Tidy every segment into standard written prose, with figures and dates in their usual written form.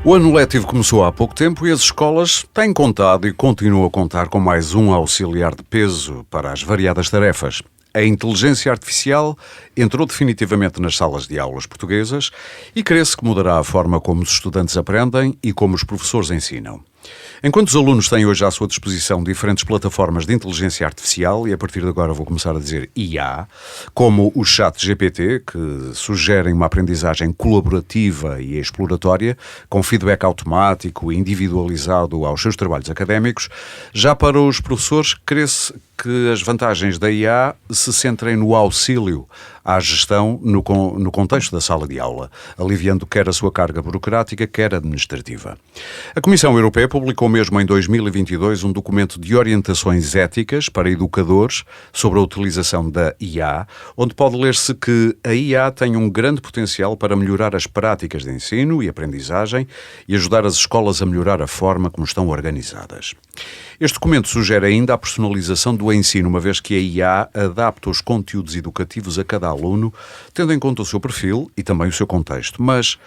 O ano letivo começou há pouco tempo e as escolas têm contado e continuam a contar com mais um auxiliar de peso para as variadas tarefas. A inteligência artificial entrou definitivamente nas salas de aulas portuguesas e crê-se que mudará a forma como os estudantes aprendem e como os professores ensinam. Enquanto os alunos têm hoje à sua disposição diferentes plataformas de inteligência artificial, e a partir de agora vou começar a dizer IA, como o ChatGPT, que sugerem uma aprendizagem colaborativa e exploratória, com feedback automático e individualizado aos seus trabalhos académicos, já para os professores crê-se que as vantagens da IA se centrem no auxílio à gestão no contexto da sala de aula, aliviando quer a sua carga burocrática, quer administrativa. A Comissão Europeia publicou mesmo em 2022 um documento de orientações éticas para educadores sobre a utilização da IA, onde pode ler-se que a IA tem um grande potencial para melhorar as práticas de ensino e aprendizagem e ajudar as escolas a melhorar a forma como estão organizadas. Este documento sugere ainda a personalização do ensino, uma vez que a IA adapta os conteúdos educativos a cada aluno, tendo em conta o seu perfil e também o seu contexto. Mas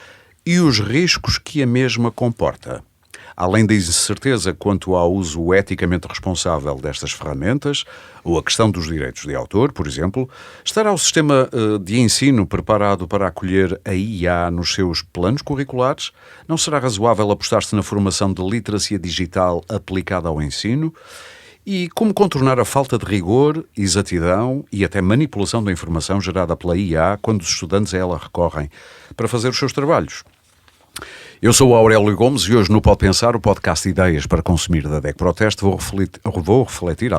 e os riscos que a mesma comporta? Além da incerteza quanto ao uso eticamente responsável destas ferramentas, ou a questão dos direitos de autor, por exemplo, estará o sistema de ensino preparado para acolher a IA nos seus planos curriculares? Não será razoável apostar-se na formação de literacia digital aplicada ao ensino? E como contornar a falta de rigor, exatidão e até manipulação da informação gerada pela IA quando os estudantes a ela recorrem para fazer os seus trabalhos? Eu sou o Aurélio Gomes e hoje no Pode Pensar, o podcast Ideias para Consumir da DEC Proteste, vou refletir,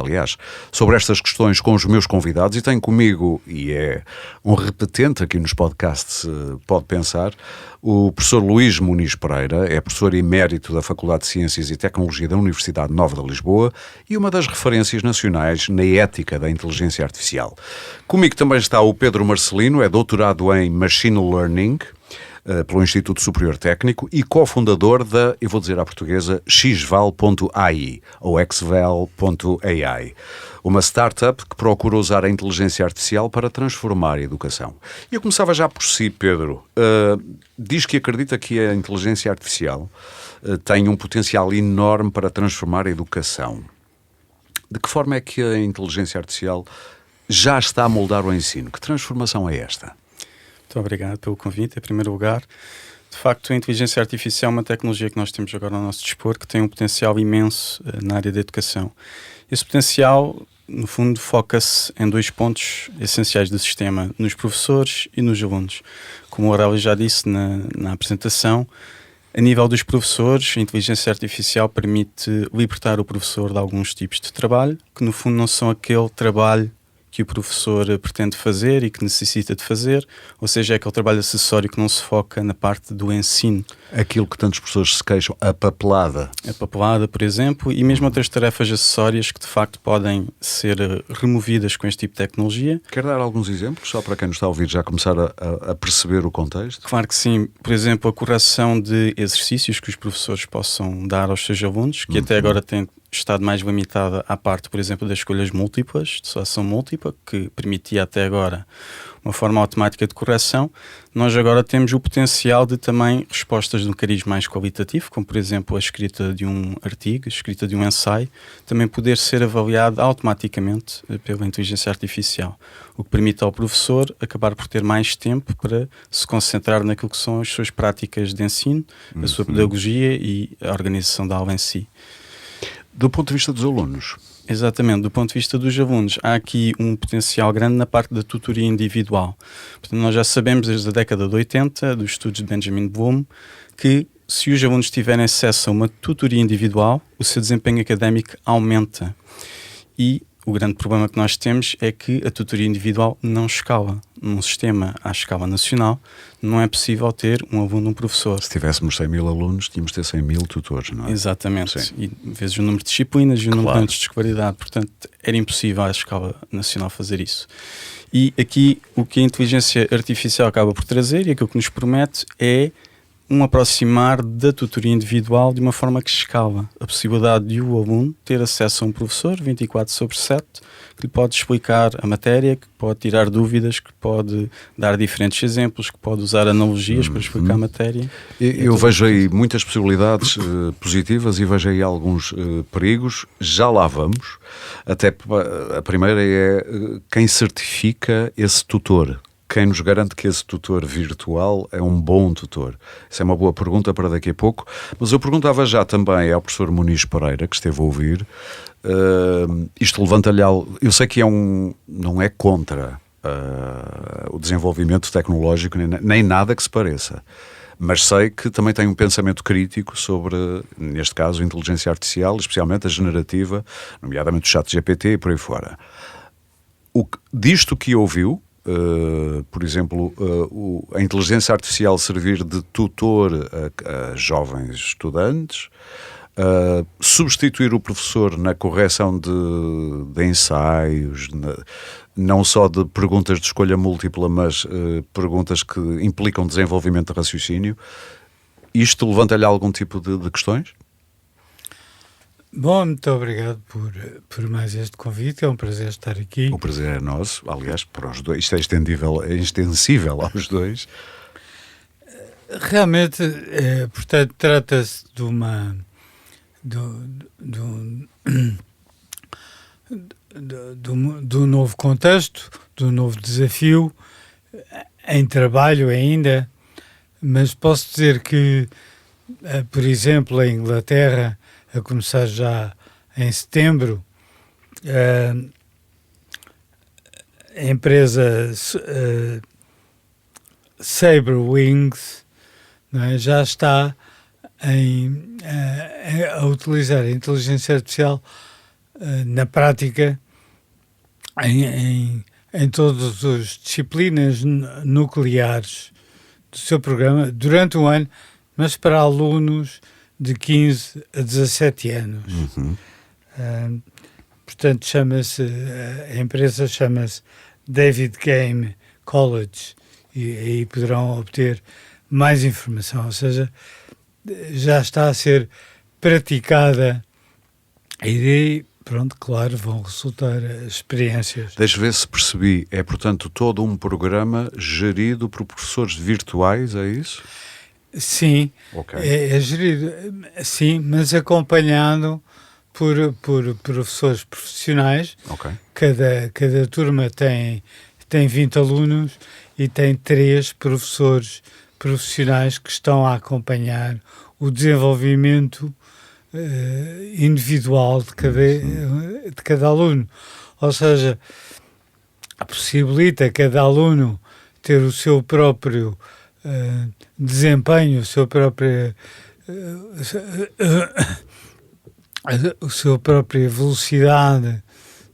sobre estas questões com os meus convidados e tenho comigo, e é um repetente aqui nos podcasts Pode Pensar, o professor Luís Muniz Pereira, é professor emérito da Faculdade de Ciências e Tecnologia da Universidade Nova de Lisboa e uma das referências nacionais na ética da inteligência artificial. Comigo também está o Pedro Marcelino, é doutorado em Machine Learning pelo Instituto Superior Técnico e cofundador da, eu vou dizer à portuguesa, xval.ai ou xval.ai, uma startup que procura usar a inteligência artificial para transformar a educação. E eu começava já por si, Pedro. Diz que acredita que a inteligência artificial tem um potencial enorme para transformar a educação. De que forma é que a inteligência artificial já está a moldar o ensino? Que transformação é esta? Muito obrigado pelo convite, em primeiro lugar. De facto, a inteligência artificial é uma tecnologia que nós temos agora ao nosso dispor, que tem um potencial imenso na área da educação. Esse potencial, no fundo, foca-se em dois pontos essenciais do sistema, nos professores e nos alunos. Como o Aurélio já disse na apresentação, a nível dos professores, a inteligência artificial permite libertar o professor de alguns tipos de trabalho, que no fundo não são aquele trabalho que o professor pretende fazer e que necessita de fazer, ou seja, é aquele trabalho acessório que não se foca na parte do ensino. Aquilo que tantas pessoas se queixam, a papelada. A papelada, por exemplo, e mesmo outras tarefas acessórias que de facto podem ser removidas com este tipo de tecnologia. Quer dar alguns exemplos, só para quem nos está a ouvir já começar a perceber o contexto? Claro que sim. Por exemplo, a correção de exercícios que os professores possam dar aos seus alunos, que até agora têm estado mais limitada à parte, por exemplo, das escolhas múltiplas, de seleção múltipla, que permitia até agora uma forma automática de correção. Nós agora temos o potencial de também respostas de um cariz mais qualitativo, como por exemplo a escrita de um artigo, a escrita de um ensaio, também poder ser avaliado automaticamente pela inteligência artificial, o que permite ao professor acabar por ter mais tempo para se concentrar naquilo que são as suas práticas de ensino, a sua pedagogia e a organização da aula em si. Do ponto de vista dos alunos? Exatamente, do ponto de vista dos alunos, há aqui um potencial grande na parte da tutoria individual. Portanto, nós já sabemos desde a década de 80, dos estudos de Benjamin Bloom, que se os alunos tiverem acesso a uma tutoria individual, o seu desempenho académico aumenta. E o grande problema que nós temos é que a tutoria individual não escala. Num sistema à escala nacional, não é possível ter um aluno, um professor. Se tivéssemos 100 mil alunos, tínhamos de ter 100 mil tutores, não é? Exatamente. Sim. E vezes o número de disciplinas e o número de anos de escolaridade. Portanto, era impossível à escala nacional fazer isso. E aqui, o que a inteligência artificial acaba por trazer, e aquilo que nos promete, é um aproximar da tutoria individual de uma forma que escala a possibilidade de o aluno ter acesso a um professor 24/7 que lhe pode explicar a matéria, que pode tirar dúvidas, que pode dar diferentes exemplos, que pode usar analogias para explicar a matéria. Eu vejo aí muitas possibilidades positivas e vejo aí alguns perigos. Já lá vamos. Até a primeira é quem certifica esse tutor. Quem nos garante que esse tutor virtual é um bom tutor? Essa é uma boa pergunta para daqui a pouco. Mas eu perguntava já também ao professor Muniz Pereira, que esteve a ouvir, isto levanta-lhe algo. Eu sei que não é contra o desenvolvimento tecnológico, nem nada que se pareça. Mas sei que também tem um pensamento crítico sobre, neste caso, a inteligência artificial, especialmente a generativa, nomeadamente o ChatGPT e por aí fora. Disto que ouviu, por exemplo, a inteligência artificial servir de tutor a jovens estudantes, substituir o professor na correção de ensaios, não só de perguntas de escolha múltipla, mas perguntas que implicam desenvolvimento de raciocínio. Isto levanta-lhe algum tipo de questões? Bom, muito obrigado por mais este convite, é um prazer estar aqui. O prazer é nosso, aliás, para os dois. Isto é extensível aos dois. Realmente, portanto, trata-se de um novo contexto, de um novo desafio, em trabalho ainda, mas posso dizer que, por exemplo, a Inglaterra, a começar já em setembro, a empresa Sabre Wings, não é, já está a utilizar a inteligência artificial na prática em todas as disciplinas nucleares do seu programa durante um ano, mas para alunos de 15 a 17 anos. Portanto, a empresa chama-se David Game College e aí poderão obter mais informação, ou seja, já está a ser praticada e daí, pronto, claro, vão resultar experiências. Deixa ver se percebi. É, portanto, todo um programa gerido por professores virtuais, é isso? Sim, Okay. é gerido, sim, mas acompanhado por professores profissionais. Okay. Cada turma tem 20 alunos e tem 3 professores profissionais que estão a acompanhar o desenvolvimento individual de cada aluno. Ou seja, possibilita cada aluno ter o seu próprio desempenho, a sua própria velocidade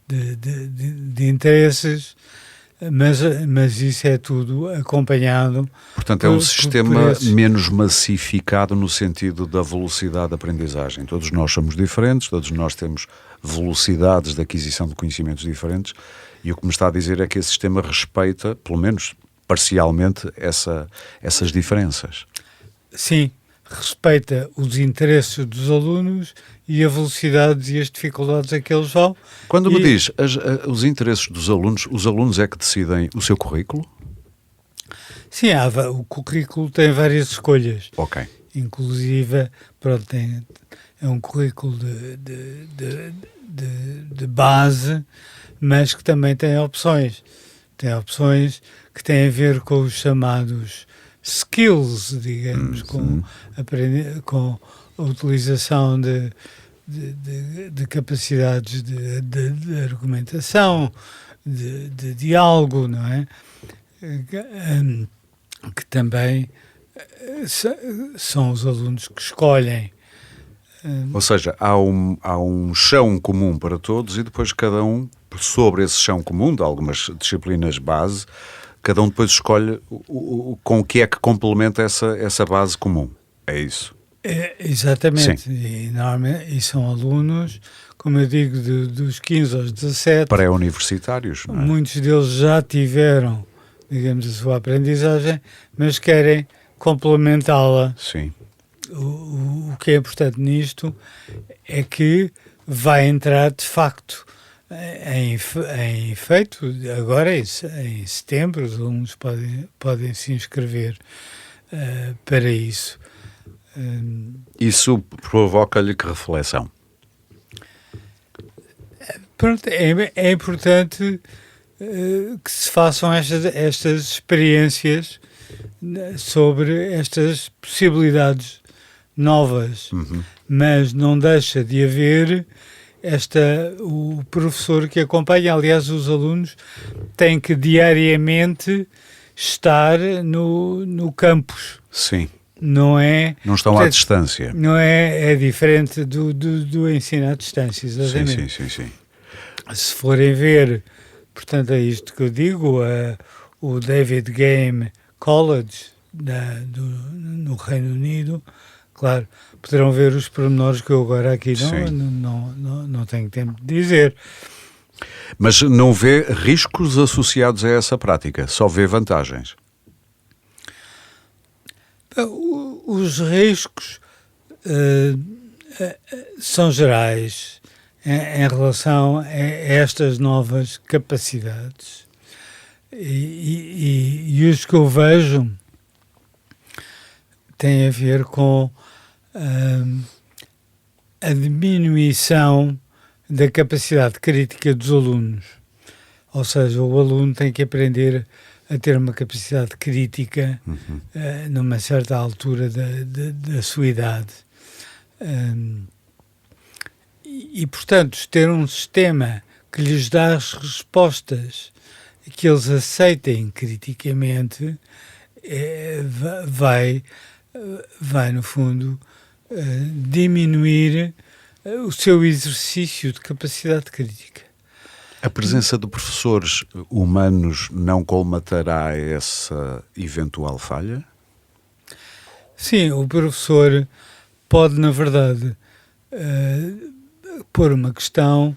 de interesses, mas isso é tudo acompanhado. Portanto, é um sistema menos massificado no sentido da velocidade de aprendizagem. Todos nós somos diferentes, todos nós temos velocidades de aquisição de conhecimentos diferentes, e o que me está a dizer é que esse sistema respeita, pelo menos parcialmente, essas diferenças. Sim, respeita os interesses dos alunos e a velocidade e as dificuldades a que eles vão. Quando me diz os interesses dos alunos, os alunos é que decidem o seu currículo? Sim, o currículo tem várias escolhas. Ok. Inclusive, pronto, é um currículo de base, mas que também tem opções. Tem opções que têm a ver com os chamados skills, digamos, com a utilização de capacidades de argumentação, de diálogo, não é? Que também são os alunos que escolhem. Ou seja, há um chão comum para todos e depois cada um, sobre esse chão comum de algumas disciplinas base, cada um depois escolhe com o que é que complementa essa base comum. É isso? Exatamente. E são alunos, como eu digo, dos 15 aos 17. Pré-universitários, não é? Muitos deles já tiveram, digamos, a sua aprendizagem, mas querem complementá-la. Sim. O que é importante nisto é que vai entrar de facto em efeito agora em setembro. Os alunos podem se inscrever para isso. Isso provoca-lhe que reflexão? Pronto, é importante que se façam estas experiências sobre estas possibilidades novas, mas não deixa de haver o professor que acompanha. Aliás, os alunos têm que diariamente estar no campus. Sim. Não estão à distância. Não é diferente do ensino à distância, exatamente. Sim. Se forem ver, portanto, é isto que eu digo, o David Game College no Reino Unido, claro, poderão ver os pormenores que eu agora aqui não tenho tempo de dizer. Mas não vê riscos associados a essa prática, só vê vantagens? Os riscos são gerais em relação a estas novas capacidades. E os que eu vejo têm a ver com a diminuição da capacidade crítica dos alunos. Ou seja, o aluno tem que aprender a ter uma capacidade crítica numa certa altura da sua idade. Portanto, ter um sistema que lhes dá as respostas que eles aceitem criticamente vai no fundo, diminuir o seu exercício de capacidade crítica. A presença de professores humanos não colmatará essa eventual falha? Sim, o professor pode, na verdade, pôr uma questão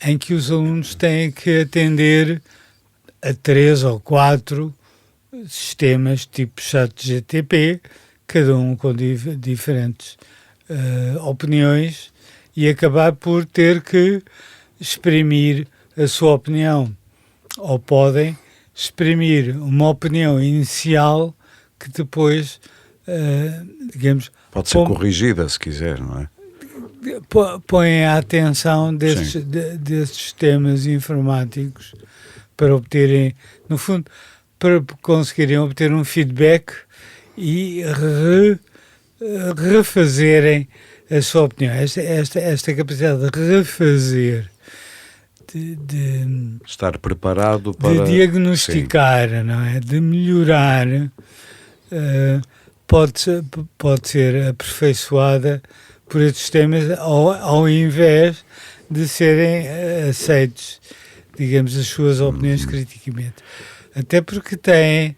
em que os alunos têm que atender a 3 ou 4 sistemas tipo ChatGPT, cada um com diferentes opiniões, e acabar por ter que exprimir a sua opinião. Ou podem exprimir uma opinião inicial que depois, digamos... Pode ser corrigida, se quiser, não é? Põem a atenção desses sistemas informáticos para obterem, no fundo, para conseguirem obter um feedback e refazerem a sua opinião. Esta capacidade de refazer, de estar preparado para... de diagnosticar, não é? De melhorar, pode ser aperfeiçoada por estes sistemas ao invés de serem aceitos, digamos, as suas opiniões criticamente. Até porque têm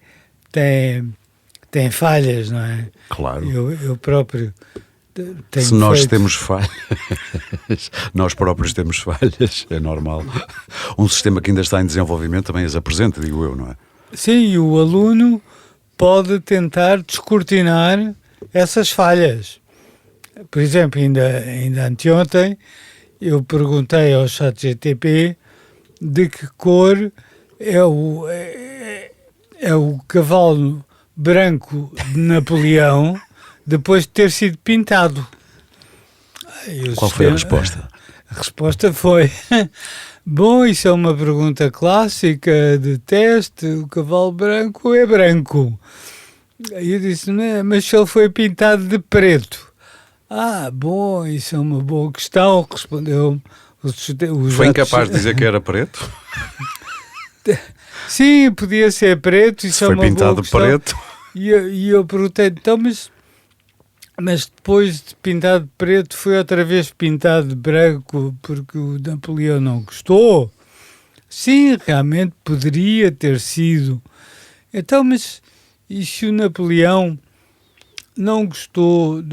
falhas, não é? Claro. Eu próprio tenho Se nós feito... temos falhas, nós próprios temos falhas, é normal. Um sistema que ainda está em desenvolvimento também as apresenta, digo eu, não é? Sim, e o aluno pode tentar descortinar essas falhas. Por exemplo, ainda anteontem, eu perguntei ao ChatGPT de que cor é o cavalo branco de Napoleão depois de ter sido pintado. Qual foi a resposta? A resposta foi: bom, isso é uma pergunta clássica de teste, o cavalo branco é branco. Aí eu disse, mas se ele foi pintado de preto? Bom, isso é uma boa questão, respondeu. Foi incapaz de dizer que era preto? Sim, podia ser preto. Isso foi pintado de preto. E eu perguntei, então, mas depois de pintado de preto foi outra vez pintado de branco porque o Napoleão não gostou? Sim, realmente poderia ter sido. Então, mas e se o Napoleão não gostou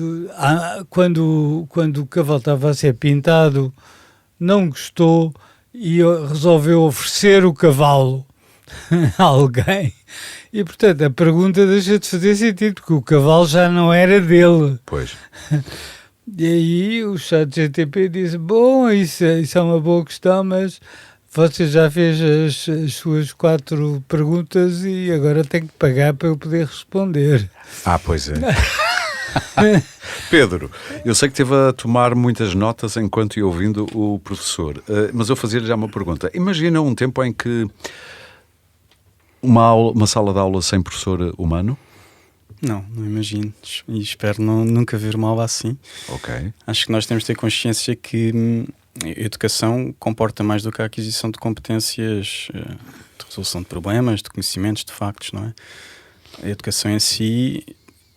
quando o cavalo estava a ser pintado, não gostou e resolveu oferecer o cavalo a alguém? E, portanto, a pergunta deixa de fazer sentido, porque o cavalo já não era dele. Pois. E aí o ChatGPT disse, bom, isso é uma boa questão, mas você já fez as suas 4 perguntas e agora tem que pagar para eu poder responder. Pois é. Pedro, eu sei que esteve a tomar muitas notas enquanto ia ouvindo o professor, mas eu fazia-lhe já uma pergunta. Imagina um tempo em que uma sala de aula sem professor humano? Não imagino. E espero nunca ver uma aula assim. Ok. Acho que nós temos de ter consciência que a educação comporta mais do que a aquisição de competências de resolução de problemas, de conhecimentos, de factos, não é? A educação em si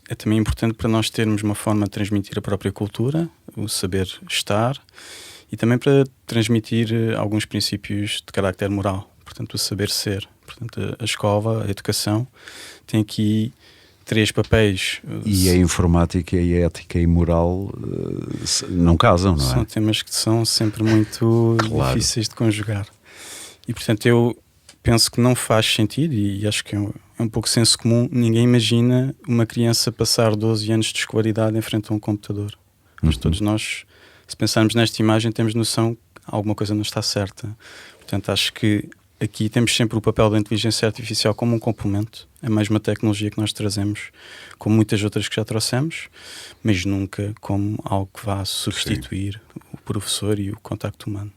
é também importante para nós termos uma forma de transmitir a própria cultura, o saber estar, e também para transmitir alguns princípios de carácter moral, portanto o saber ser. Portanto a escola, a educação tem aqui 3 papéis. E a informática e a ética e moral não casam, não é? São temas que são sempre muito difíceis de conjugar. E, portanto, eu penso que não faz sentido, e acho que é um pouco senso comum, ninguém imagina uma criança passar 12 anos de escolaridade em frente a um computador. Mas todos nós, se pensarmos nesta imagem, temos noção que alguma coisa não está certa. Portanto, acho que aqui temos sempre o papel da inteligência artificial como um complemento, é mais uma tecnologia que nós trazemos, como muitas outras que já trouxemos, mas nunca como algo que vá substituir o professor e o contacto humano.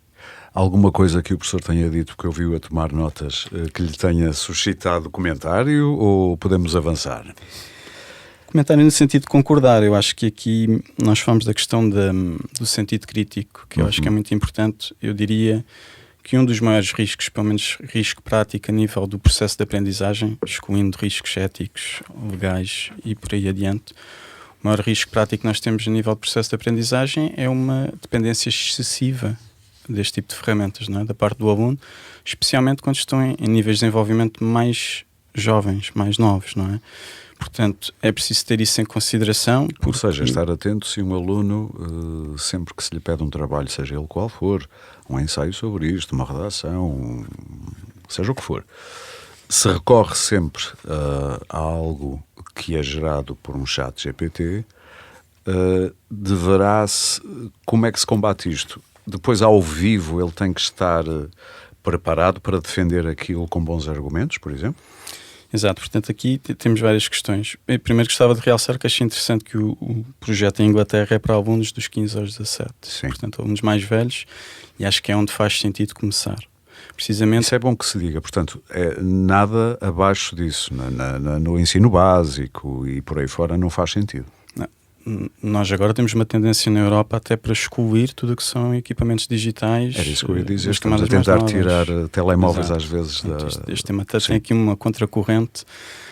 Alguma coisa que o professor tenha dito, que ouviu a tomar notas, que lhe tenha suscitado comentário, ou podemos avançar? Comentário no sentido de concordar. Eu acho que aqui nós falamos da questão do sentido crítico, que eu acho que é muito importante. Eu diria que um dos maiores riscos, pelo menos risco prático a nível do processo de aprendizagem, excluindo riscos éticos, legais e por aí adiante, o maior risco prático que nós temos a nível do processo de aprendizagem é uma dependência excessiva deste tipo de ferramentas, não é? Da parte do aluno, especialmente quando estão em níveis de desenvolvimento mais jovens, mais novos, não é? Portanto, é preciso ter isso em consideração. Ou seja, estar atento se um aluno, sempre que se lhe pede um trabalho, seja ele qual for, um ensaio sobre isto, uma redação, seja o que for, se recorre sempre a algo que é gerado por um chat GPT, deverá-se... Como é que se combate isto? Depois, ao vivo, ele tem que estar preparado para defender aquilo com bons argumentos, por exemplo? Exato, portanto aqui temos várias questões. Eu primeiro gostava de realçar que achei interessante que o projeto em Inglaterra é para alunos dos 15 aos 17. Sim. Portanto, alunos mais velhos, e acho que é onde faz sentido começar. Precisamente... Isso é bom que se diga, portanto, nada abaixo disso, no ensino básico e por aí fora não faz sentido. Nós agora temos uma tendência na Europa até para excluir tudo o que são equipamentos digitais. Era isso que eu ia dizer, estamos a tentar tirar telemóveis. Exato. Às vezes. Este tema até tem aqui uma contracorrente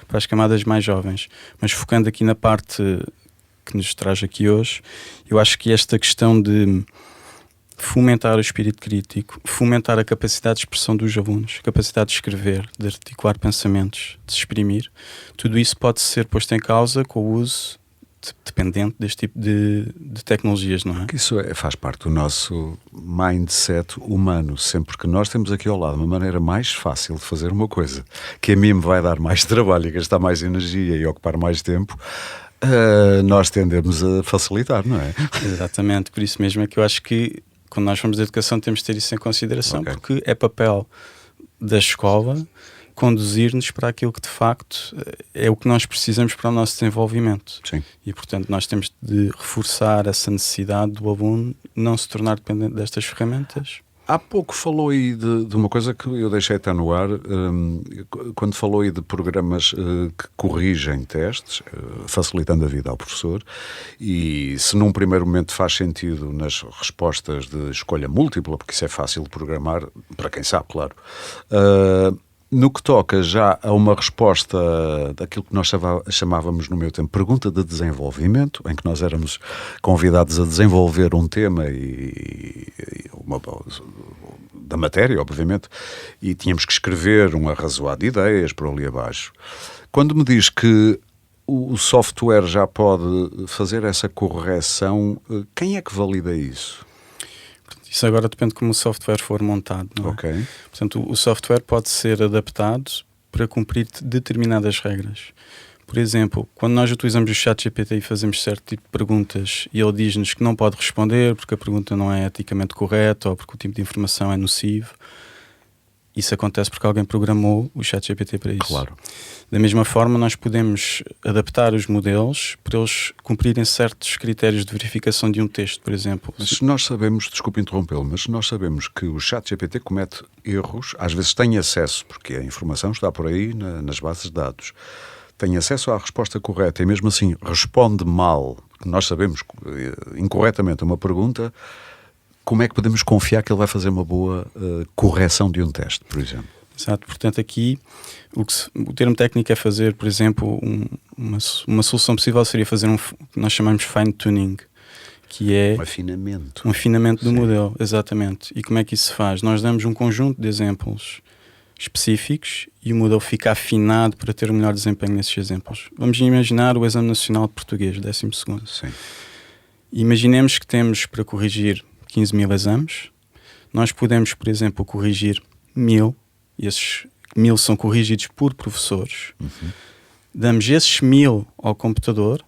para as camadas mais jovens. Mas focando aqui na parte que nos traz aqui hoje, eu acho que esta questão de fomentar o espírito crítico, fomentar a capacidade de expressão dos alunos, a capacidade de escrever, de articular pensamentos, de se exprimir, tudo isso pode ser posto em causa com o uso dependente deste tipo de tecnologias, não é? Isso faz parte do nosso mindset humano. Sempre que nós temos aqui ao lado uma maneira mais fácil de fazer uma coisa, que a mim me vai dar mais trabalho e gastar mais energia e ocupar mais tempo, nós tendemos a facilitar, não é? Exatamente, por isso mesmo é que eu acho que quando nós falamos de educação temos de ter isso em consideração, porque é papel da escola conduzir-nos para aquilo que de facto é o que nós precisamos para o nosso desenvolvimento. Sim. E portanto nós temos de reforçar essa necessidade do aluno não se tornar dependente destas ferramentas. Há pouco falou aí de uma coisa que eu deixei estar no ar, quando falou aí de programas que corrigem testes, facilitando a vida ao professor, e se num primeiro momento faz sentido nas respostas de escolha múltipla, porque isso é fácil de programar, para quem sabe, claro, no que toca já a uma resposta daquilo que nós chamávamos no meu tempo pergunta de desenvolvimento, em que nós éramos convidados a desenvolver um tema da matéria, obviamente, e tínhamos que escrever um arrazoado de ideias por ali abaixo. Quando me diz que o software já pode fazer essa correção, quem é que valida isso? Isso agora depende de como o software for montado, não é? Ok. Portanto, o software pode ser adaptado para cumprir determinadas regras. Por exemplo, quando nós utilizamos o ChatGPT e fazemos certo tipo de perguntas e ele diz-nos que não pode responder porque a pergunta não é eticamente correta ou porque o tipo de informação é nocivo, isso acontece porque alguém programou o ChatGPT para isso. Claro. Da mesma forma, nós podemos adaptar os modelos para eles cumprirem certos critérios de verificação de um texto, por exemplo. Mas nós sabemos, desculpe interrompê-lo, mas nós sabemos que o ChatGPT comete erros, às vezes tem acesso, porque a informação está por aí nas bases de dados, tem acesso à resposta correta e mesmo assim responde mal, nós sabemos incorretamente uma pergunta. Como é que podemos confiar que ele vai fazer uma boa correção de um teste, por exemplo? Exato, portanto aqui o termo técnico é fazer, por exemplo, uma solução possível seria fazer o que nós chamamos fine-tuning, que é Um afinamento do modelo, exatamente. E como é que isso se faz? Nós damos um conjunto de exemplos específicos e o modelo fica afinado para ter o melhor desempenho nesses exemplos. Vamos imaginar o Exame Nacional de Português, 12º. Sim. Imaginemos que temos para corrigir 15.000 exames, nós podemos, por exemplo, corrigir 1.000, e esses 1.000 são corrigidos por professores. Damos esses 1.000 ao computador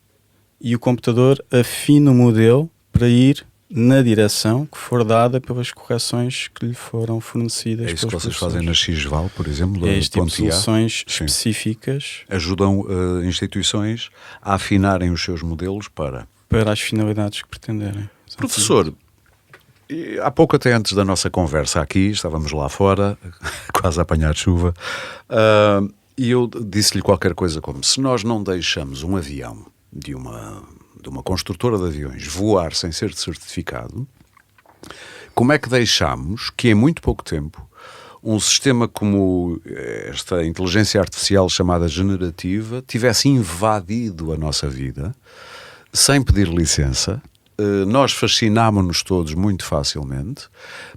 e o computador afina o modelo para ir na direção que for dada pelas correções que lhe foram fornecidas. É isso que pelos vocês professores. fazem na XVAL, por exemplo? É este tipo de Ponte A? soluções Sim. específicas Ajudam instituições a afinarem os seus modelos para... para as finalidades que pretenderem. Exatamente. Professor, há pouco até antes da nossa conversa aqui, estávamos lá fora, quase a apanhar chuva, e eu disse-lhe qualquer coisa como: se nós não deixamos um avião de uma construtora de aviões voar sem ser certificado, como é que deixamos que em muito pouco tempo um sistema como esta inteligência artificial chamada generativa tivesse invadido a nossa vida sem pedir licença? Nós fascinámos-nos todos muito facilmente,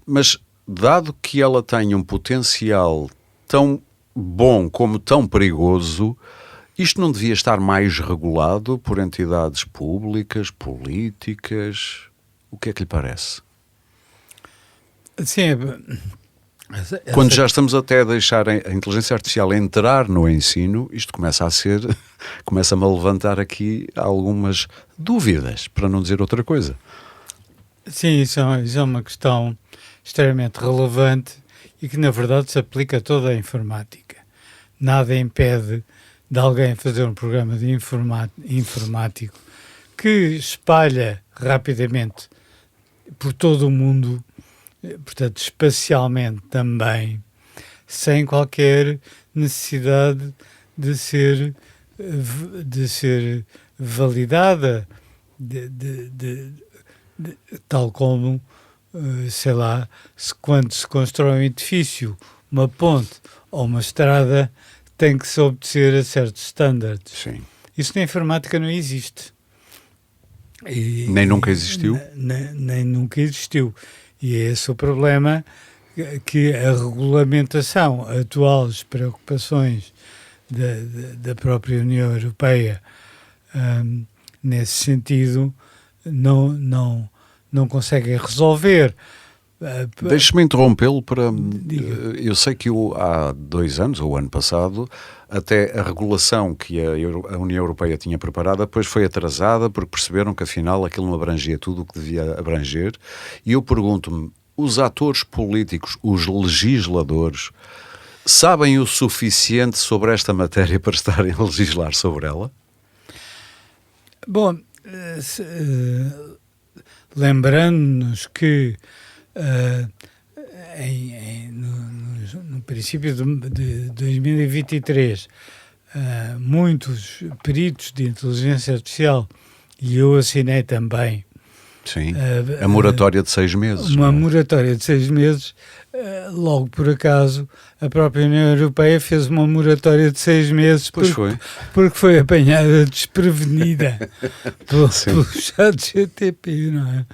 mas dado que ela tem um potencial tão bom como tão perigoso, isto não devia estar mais regulado por entidades públicas, políticas? O que é que lhe parece? Sim, Quando já estamos até a deixar a inteligência artificial entrar no ensino, isto começa-me a levantar aqui algumas dúvidas, para não dizer outra coisa. sim, isso é uma questão extremamente relevante e que, na verdade, se aplica a toda a informática. Nada impede de alguém fazer um programa de informático que espalha rapidamente por todo o mundo, portanto, espacialmente também, sem qualquer necessidade de ser validada, tal como, sei lá, quando se constrói um edifício, uma ponte ou uma estrada, tem que se obedecer a certos estándares. Sim. Isso na informática não existe. Nem nunca existiu? Nem nunca existiu. E é esse o problema, que a regulamentação atual, as preocupações da própria União Europeia, nesse sentido, não conseguem resolver. Deixe-me interrompê-lo para... Diga. Eu sei que há 2 anos, ou ano passado, até a regulação que a União Europeia tinha preparada depois foi atrasada porque perceberam que afinal aquilo não abrangia tudo o que devia abranger. E eu pergunto-me, os atores políticos, os legisladores, sabem o suficiente sobre esta matéria para estarem a legislar sobre ela? Bom, lembrando-nos que no princípio de 2023 muitos peritos de inteligência artificial, e eu assinei também, Sim, a moratória de 6 meses. uma moratória de 6 meses, logo por acaso a própria União Europeia fez uma moratória de 6 meses porque foi apanhada desprevenida pelo ChatGPT, não é?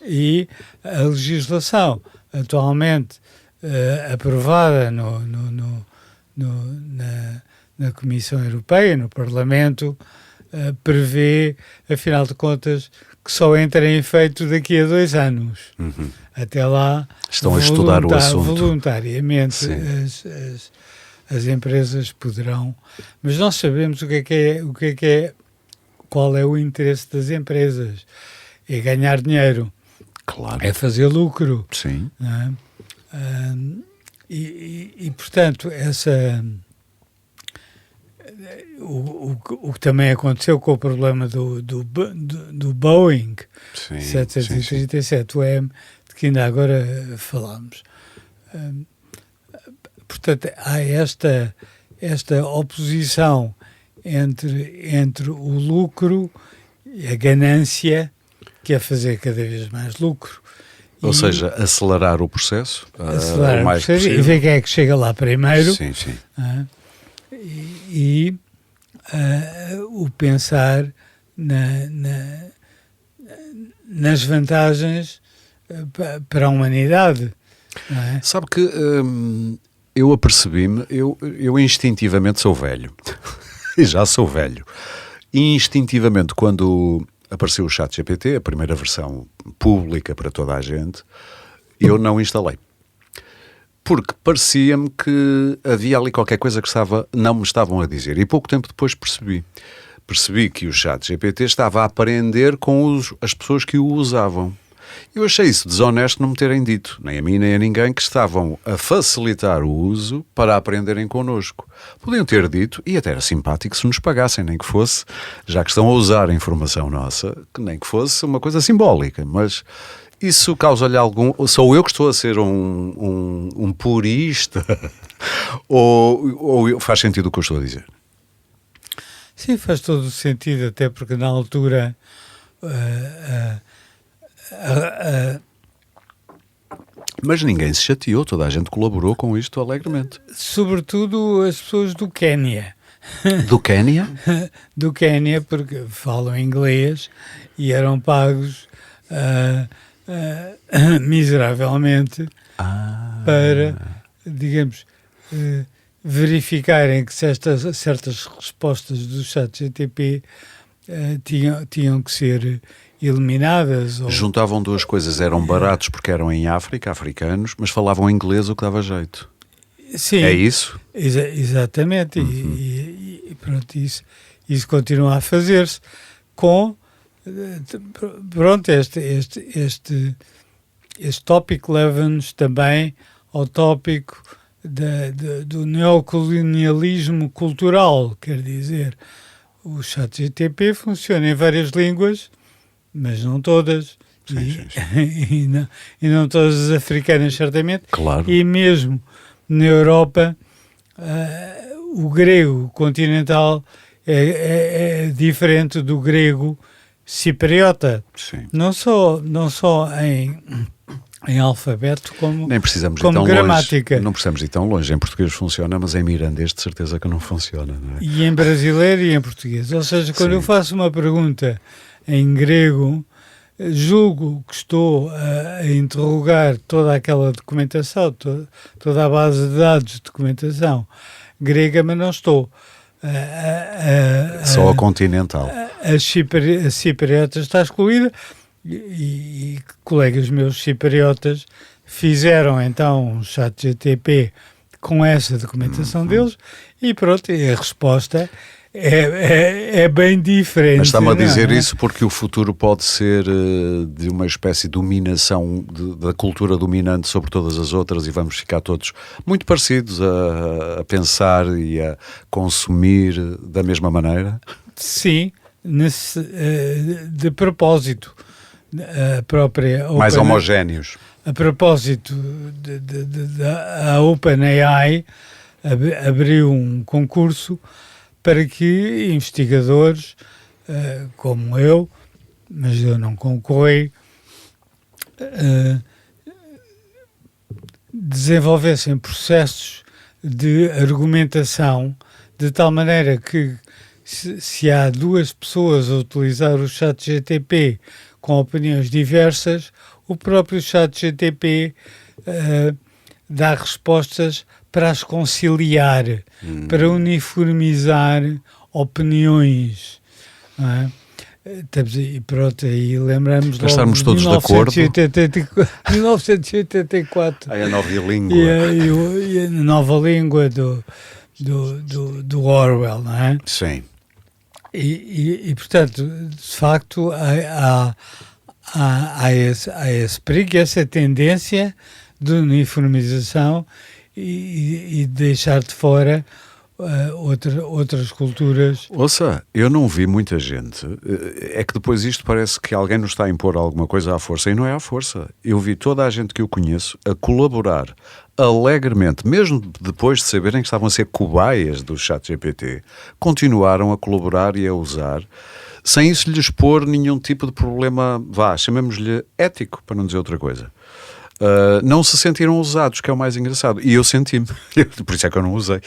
E a legislação atualmente aprovada na Comissão Europeia, no Parlamento, prevê, afinal de contas, que só entra em efeito daqui a 2 anos. Até lá estão a estudar o assunto. voluntariamente as empresas poderão, mas nós sabemos qual é o interesse das empresas. É ganhar dinheiro, Claro. é fazer lucro. Sim. Não é? Portanto, o que também aconteceu com o problema do Boeing Sim, 737 M, de que ainda agora falámos. Portanto, há esta oposição entre o lucro e a ganância, que é fazer cada vez mais lucro. Ou seja, acelerar o processo Acelerar o mais o processo possível. e ver quem é que chega lá primeiro. Sim, sim. O pensar nas vantagens para a humanidade. Não é? Sabe que eu apercebi-me, eu instintivamente sou velho. E já sou velho. E instintivamente, quando apareceu o ChatGPT, a primeira versão pública para toda a gente, eu não instalei. Porque parecia-me que havia ali qualquer coisa que não me estavam a dizer. E pouco tempo depois percebi que o ChatGPT estava a aprender com as pessoas que o usavam. Eu achei isso desonesto não me terem dito, nem a mim nem a ninguém, que estavam a facilitar o uso para aprenderem connosco. Podiam ter dito, e até era simpático se nos pagassem, nem que fosse, já que estão a usar a informação nossa, que nem que fosse uma coisa simbólica, mas isso causa-lhe algum... Sou eu que estou a ser um purista? ou faz sentido o que eu estou a dizer? Sim, faz todo o sentido, até porque na altura Mas ninguém se chateou, toda a gente colaborou com isto alegremente. sobretudo as pessoas do Quénia. Do Quénia? Do Quénia, porque falam inglês e eram pagos miseravelmente para, digamos, verificarem que certas respostas do ChatGPT tinham que ser eliminadas. Juntavam duas coisas, eram baratos porque eram em África, africanos, mas falavam inglês, o que dava jeito. Sim, É isso? Exatamente. E pronto, isso continua a fazer-se com pronto, este tópico leva-nos também ao tópico do neocolonialismo cultural, quer dizer, o ChatGPT funciona em várias línguas, mas não todas. Sim. E não todas as africanas, certamente. Claro. E mesmo na Europa, o grego continental é diferente do grego cipriota. Sim. Não só em alfabeto, como, Nem precisamos ir como tão gramática. longe. Não precisamos ir tão longe. Em português funciona, mas em mirandês de certeza que não funciona, não é? E em brasileiro e em português. Ou seja, quando Sim. eu faço uma pergunta em grego, julgo que estou a interrogar toda aquela documentação, toda a base de dados de documentação grega, mas não estou. Só a continental. A cipriota está excluída e colegas meus cipriotas fizeram então um ChatGPT com essa documentação deles e pronto, e a resposta é bem diferente. Mas está-me a dizer não é? isso porque o futuro pode ser de uma espécie de dominação da cultura dominante sobre todas as outras e vamos ficar todos muito parecidos a pensar e a consumir da mesma maneira? Sim, de propósito. A própria Mais homogéneos. A propósito, a OpenAI abriu um concurso para que investigadores como eu, mas eu não concorri, desenvolvessem processos de argumentação de tal maneira que se há duas pessoas a utilizar o ChatGPT com opiniões diversas, o próprio ChatGPT dá respostas para as conciliar, para uniformizar opiniões. Não é? estamos aí, pronto, aí lembramos Para estarmos todos de acordo. 1984. Aí a nova língua. E a nova língua do Orwell, não é? Sim. E portanto, de facto, há esse perigo, essa tendência de uniformização e deixar de fora outras culturas. Ouça, eu não vi muita gente. É que depois isto parece que alguém nos está a impor alguma coisa à força, e não é à força. Eu vi toda a gente que eu conheço a colaborar alegremente, mesmo depois de saberem que estavam a ser cobaias do ChatGPT, continuaram a colaborar e a usar, sem isso lhes pôr nenhum tipo de problema, chamemos-lhe ético, para não dizer outra coisa. Não se sentiram usados, que é o mais engraçado. E eu senti-me, por isso é que eu não usei.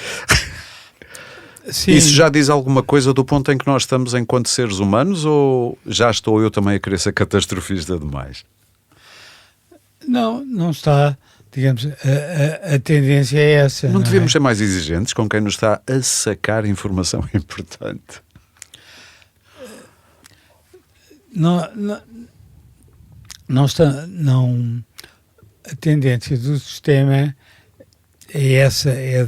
Sim. Isso já diz alguma coisa do ponto em que nós estamos enquanto seres humanos, ou já estou eu também a querer ser catastrofista demais? Não está, digamos, a tendência é essa. Não devemos é? ser mais exigentes com quem nos está a sacar informação importante? A tendência do sistema é essa, é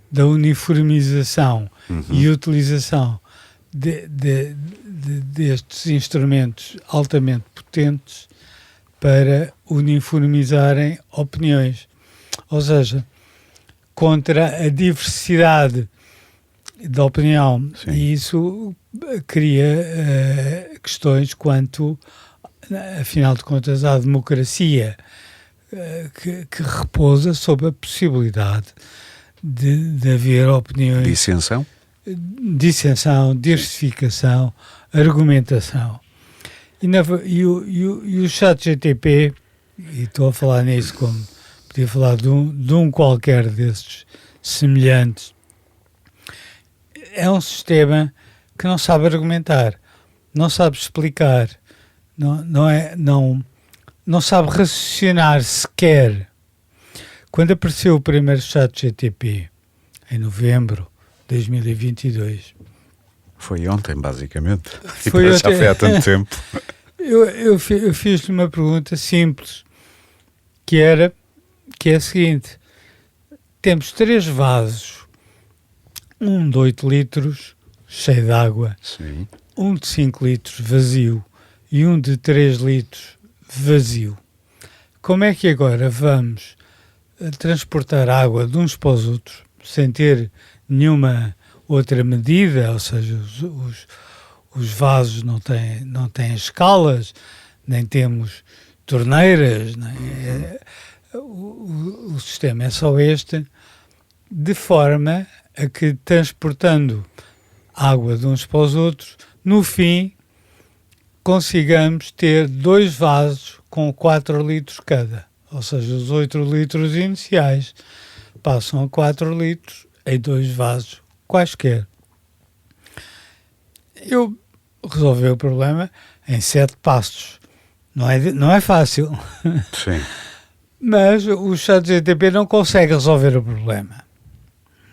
da uniformização e utilização destes instrumentos altamente potentes para uniformizarem opiniões. Ou seja, contra a diversidade da opinião. Sim. E isso cria questões quanto, afinal de contas, à democracia que repousa sobre a possibilidade de haver opiniões... Dissensão, diversificação, argumentação. E o ChatGPT, e estou a falar nisso como podia falar de um qualquer desses semelhantes, é um sistema que não sabe argumentar, não sabe explicar, não sabe raciocinar sequer. Quando apareceu o primeiro ChatGPT, em novembro de 2022... Foi ontem, basicamente. Foi já foi há tanto tempo. Eu fiz-lhe uma pergunta simples, que é a seguinte: temos 3 vasos, um de 8 litros, cheio de água, Sim. um de 5 litros, vazio, e um de 3 litros, vazio. Como é que agora vamos transportar água de uns para os outros, sem ter nenhuma outra medida? Ou seja, os vasos não têm escalas, nem temos torneiras, o sistema é só este, de forma a que, transportando água de uns para os outros, no fim consigamos ter 2 vasos com 4 litros cada. Ou seja, os 8 litros iniciais passam a 4 litros em 2 vasos quaisquer. Eu resolvi o problema em 7 passos. Não é fácil. Sim. Mas o ChatGPT não consegue resolver o problema.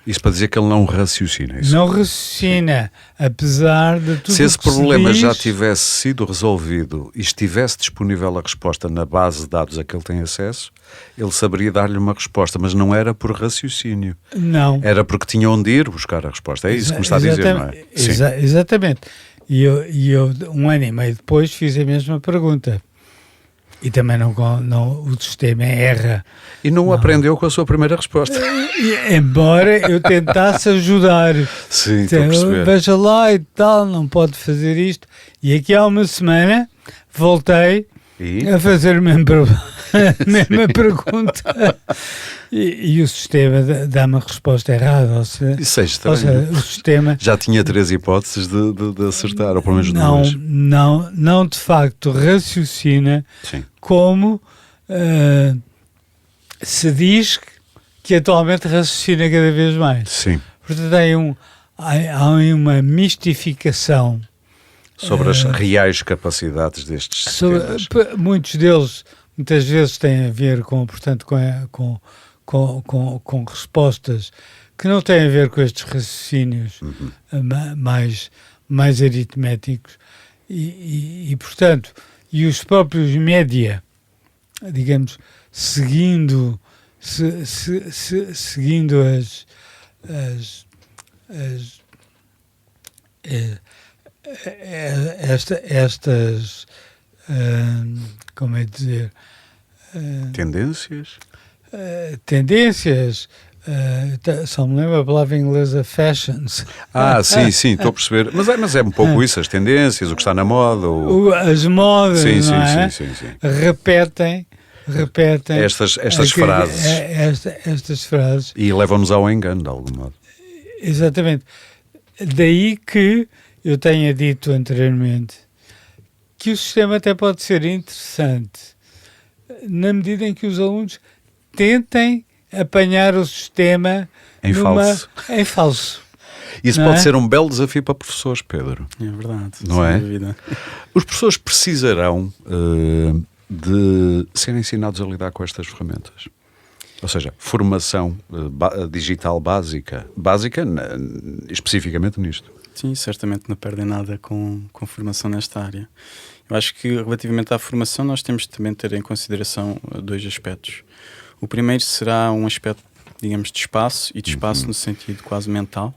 Isso para dizer que ele não raciocina. Isso. Não raciocina, apesar de tudo. Se esse que problema se já diz, tivesse sido resolvido e estivesse disponível a resposta na base de dados a que ele tem acesso, ele saberia dar-lhe uma resposta, mas não era por raciocínio. não. Era porque tinha onde ir buscar a resposta. É isso que me está a dizer, não é? Sim. Exatamente. E eu, 1 ano e meio depois, fiz a mesma pergunta. E também o sistema erra. E não aprendeu com a sua primeira resposta. Embora eu tentasse ajudar. Sim, estou a perceber. Veja lá e tal, não pode fazer isto. E aqui há uma semana voltei a fazer a mesma pergunta. E o sistema dá-me a resposta errada. Ou seja, o sistema já tinha 3 hipóteses de acertar, ou pelo menos 2. Não de facto raciocina. Sim. Como se diz que atualmente raciocina cada vez mais. Sim. Portanto, há uma mistificação sobre as reais capacidades destes sistemas. Muitos deles, muitas vezes, têm a ver com respostas que não têm a ver com estes raciocínios mais aritméticos. portanto, e os próprios média, digamos, seguindo estas como é dizer, tendências? Tendências, só me lembro a palavra inglesa fashions. Sim, estou a perceber. Mas é um pouco isso, as tendências, o que está na moda. As modas, sim, não é? sim. Repetem estas frases. Estas frases. E levam-nos ao engano, de algum modo. Exatamente. Daí que eu tenha dito anteriormente que o sistema até pode ser interessante na medida em que os alunos tentem apanhar o sistema em falso. Isso não pode é? ser um belo desafio para professores, Pedro. É verdade, não é? sem dúvida. Os professores precisarão de serem ensinados a lidar com estas ferramentas. Ou seja, formação digital básica especificamente nisto. Sim, certamente não perdem nada com formação nesta área. Eu acho que relativamente à formação nós temos de também ter em consideração dois aspectos. O primeiro será um aspecto, digamos, de espaço, e de espaço no sentido quase mental,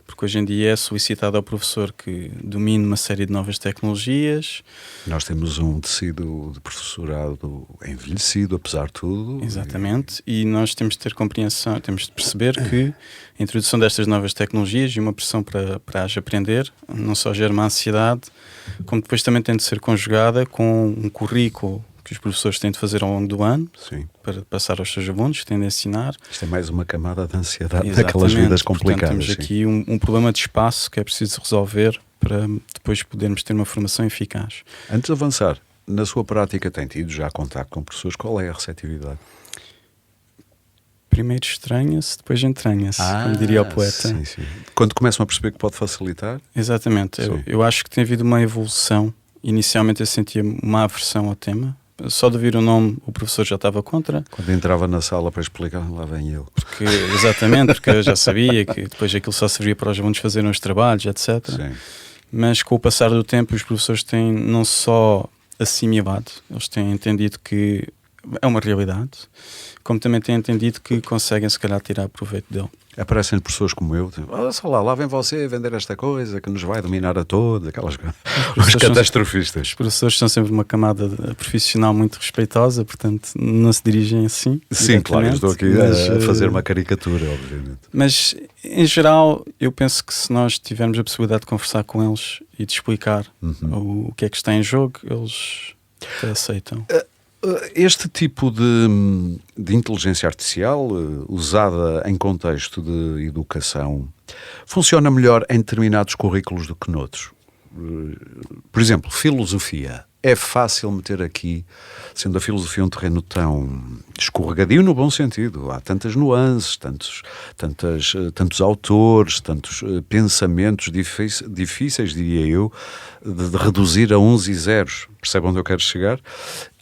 porque hoje em dia é solicitado ao professor que domine uma série de novas tecnologias. Nós temos um tecido de professorado envelhecido, apesar de tudo. Exatamente, e nós temos de ter compreensão, temos de perceber que a introdução destas novas tecnologias e uma pressão para as aprender não só gera uma ansiedade, como depois também tem de ser conjugada com um currículo que os professores têm de fazer ao longo do ano. Sim. Para passar aos seus alunos, que têm de ensinar. Isto é mais uma camada de ansiedade. Exatamente. Daquelas vidas complicadas. Portanto, temos aqui um problema de espaço que é preciso resolver para depois podermos ter uma formação eficaz. Antes de avançar, na sua prática tem tido já contacto com professores? Qual é a receptividade? Primeiro estranha-se, depois entranha-se, como diria o poeta. Sim. Quando começam a perceber que pode facilitar? Exatamente. Eu acho que tem havido uma evolução. Inicialmente eu sentia uma aversão ao tema. Só de ouvir o nome, o professor já estava contra. Quando entrava na sala para explicar, lá vem ele. Exatamente, porque eu já sabia que depois aquilo só servia para os alunos fazerem os trabalhos, etc. Sim. Mas com o passar do tempo, os professores têm não só assimilado, eles têm entendido que é uma realidade, como também têm entendido que conseguem, se calhar, tirar proveito dele. Aparecem pessoas como eu, só lá vem você vender esta coisa que nos vai dominar a todos, aquelas coisas. Os catastrofistas. Os professores são sempre uma camada profissional muito respeitosa, portanto não se dirigem assim. Sim, claro, eu estou aqui a fazer uma caricatura, obviamente. Mas, em geral, eu penso que se nós tivermos a possibilidade de conversar com eles e de explicar o que é que está em jogo, eles até aceitam. Este tipo de inteligência artificial usada em contexto de educação funciona melhor em determinados currículos do que noutros. Por exemplo, filosofia. É fácil meter aqui, sendo a filosofia um terreno tão escorregadio no bom sentido. Há tantas nuances, tantos autores, tantos pensamentos difíceis, diria eu, de reduzir a uns e zeros. Percebem onde eu quero chegar?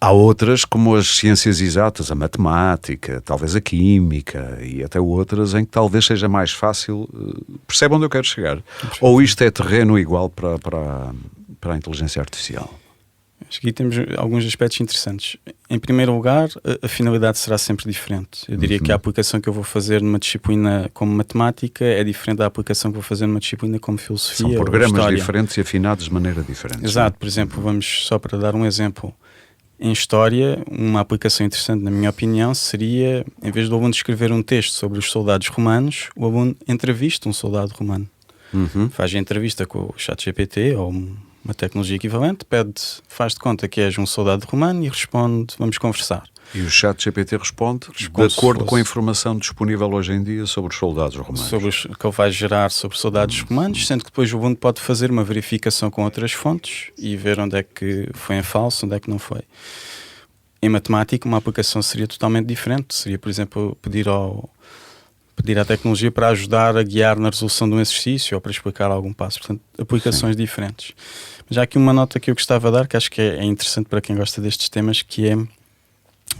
Há outras, como as ciências exatas, a matemática, talvez a química e até outras, em que talvez seja mais fácil. Percebem onde eu quero chegar? Ou isto é terreno igual para a inteligência artificial? Acho que aqui temos alguns aspectos interessantes. Em primeiro lugar, a finalidade será sempre diferente. Eu diria que a aplicação que eu vou fazer numa disciplina como matemática é diferente da aplicação que vou fazer numa disciplina como filosofia. São programas ou história. diferentes e afinados de maneira diferente. Exato. Por exemplo, vamos só para dar um exemplo. Em história, uma aplicação interessante, na minha opinião, seria, em vez do aluno escrever um texto sobre os soldados romanos, o aluno entrevista um soldado romano. Faz a entrevista com o ChatGPT ou uma tecnologia equivalente, faz de conta que és um soldado romano e responde, vamos conversar. E o ChatGPT responde de acordo com a informação disponível hoje em dia sobre os soldados romanos. Sobre os que ele vai gerar sobre soldados romanos, sendo que depois o aluno pode fazer uma verificação com outras fontes e ver onde é que foi em falso, onde é que não foi. Em matemática, uma aplicação seria totalmente diferente. Seria, por exemplo, pedir à tecnologia para ajudar a guiar na resolução de um exercício ou para explicar algum passo. Portanto, aplicações diferentes. Mas há aqui uma nota que eu gostava de dar, que acho que é interessante para quem gosta destes temas, que é,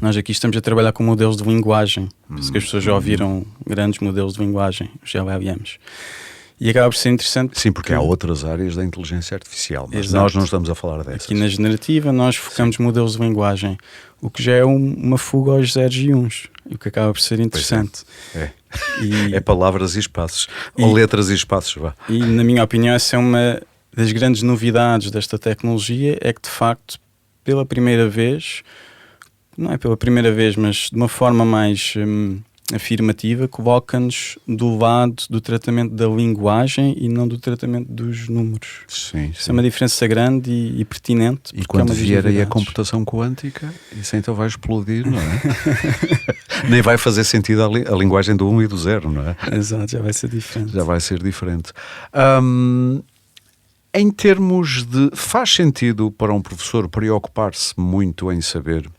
nós aqui estamos a trabalhar com modelos de linguagem. Penso que as pessoas já ouviram grandes modelos de linguagem, os LLMs. E acaba por ser interessante. Sim, porque há outras áreas da inteligência artificial, mas Exato. nós não estamos a falar dessas. Aqui na generativa nós focamos modelos de linguagem, o que já é uma fuga aos zeros e uns, o que acaba por ser interessante. É. E, É palavras e espaços, ou letras e espaços, vá. e na minha opinião essa é uma das grandes novidades desta tecnologia, é que de facto pela primeira vez, não é pela primeira vez, mas de uma forma mais afirmativa, coloca-nos do lado do tratamento da linguagem e não do tratamento dos números. Sim, Isso é uma diferença grande e pertinente. E porque quando é uma das vier aí a novidades. computação quântica, isso então vai explodir, não é? Nem vai fazer sentido a linguagem do 1 e do 0, não é? Exato, já vai ser diferente. Já vai ser diferente. Em termos de... Faz sentido para um professor preocupar-se muito em saber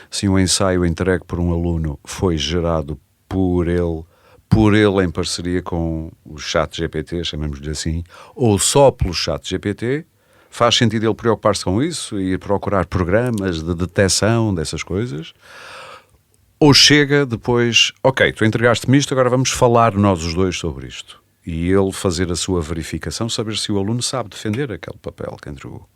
se um ensaio entregue por um aluno foi gerado por ele em parceria com o chat GPT, chamemos-lhe assim, ou só pelo chat GPT? Faz sentido ele preocupar-se com isso e procurar programas de detecção dessas coisas? Ou chega depois, ok, tu entregaste-me isto, agora vamos falar nós os dois sobre isto. E ele fazer a sua verificação, saber se o aluno sabe defender aquele papel que entregou.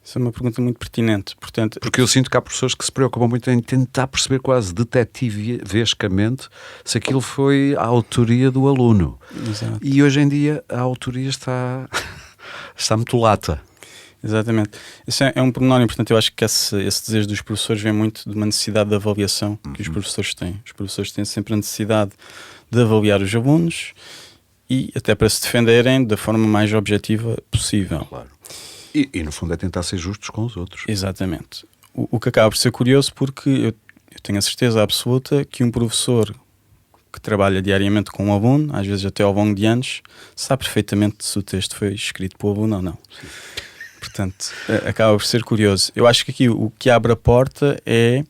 Isso é uma pergunta muito pertinente. Portanto, Porque eu sinto que há professores que se preocupam muito em tentar perceber quase detetivescamente se aquilo foi a autoria do aluno. exato. E hoje em dia a autoria está muito lata. Exatamente. Isso é um pormenor importante. Eu acho que esse desejo dos professores vem muito de uma necessidade de avaliação que os professores têm. Os professores têm sempre a necessidade de avaliar os alunos e até para se defenderem da forma mais objetiva possível. Claro. E no fundo é tentar ser justos com os outros. Exatamente. O que acaba por ser curioso porque eu tenho a certeza absoluta que um professor que trabalha diariamente com um aluno, às vezes até ao longo de anos, sabe perfeitamente se o texto foi escrito por aluno ou não. Sim. Portanto, acaba por ser curioso. Eu acho que aqui o que abre a porta é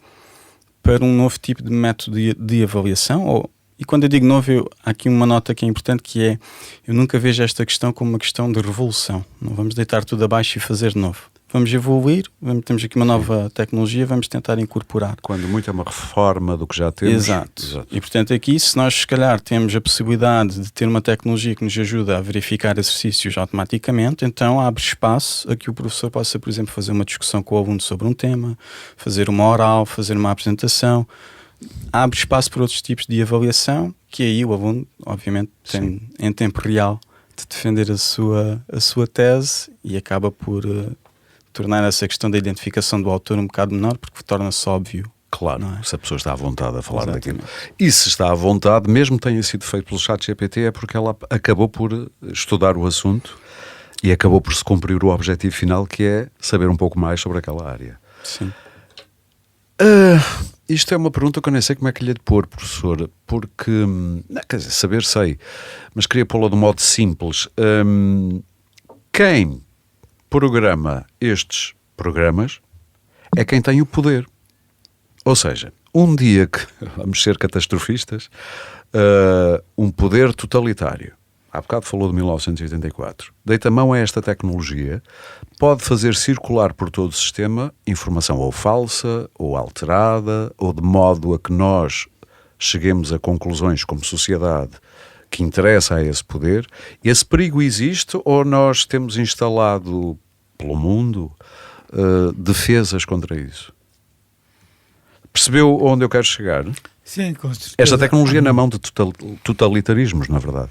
para um novo tipo de método de avaliação. E quando eu digo novo, há aqui uma nota que é importante, que é, eu nunca vejo esta questão como uma questão de revolução. Não vamos deitar tudo abaixo e fazer de novo. Vamos evoluir, temos aqui uma nova tecnologia, vamos tentar incorporar. Quando muito é uma reforma do que já temos. Exato. E portanto aqui, se nós se calhar temos a possibilidade de ter uma tecnologia que nos ajuda a verificar exercícios automaticamente, então abre espaço a que o professor possa, por exemplo, fazer uma discussão com o aluno sobre um tema, fazer uma oral, fazer uma apresentação. Abre espaço para outros tipos de avaliação, que aí o aluno, obviamente, tem em tempo real de defender a sua tese e acaba por tornar essa questão da identificação do autor um bocado menor, porque torna-se óbvio. Claro, não é? se a pessoa está à vontade a falar Exatamente. daquilo. E se está à vontade, mesmo que tenha sido feito pelo chat GPT, é porque ela acabou por estudar o assunto e acabou por se cumprir o objetivo final, que é saber um pouco mais sobre aquela área. Sim. Isto é uma pergunta que eu nem sei como é que lhe é de pôr, professor, porque, quer dizer, saber sei, mas queria pô-la de um modo simples. Quem programa estes programas é quem tem o poder. Ou seja, um dia que, vamos ser catastrofistas, um poder totalitário, há bocado falou de 1984, deita a mão a esta tecnologia, pode fazer circular por todo o sistema informação ou falsa, ou alterada, ou de modo a que nós cheguemos a conclusões como sociedade que interessa a esse poder. Esse perigo existe ou nós temos instalado pelo mundo defesas contra isso? Percebeu onde eu quero chegar? Sim, com certeza. Esta tecnologia na mão de totalitarismos, na verdade.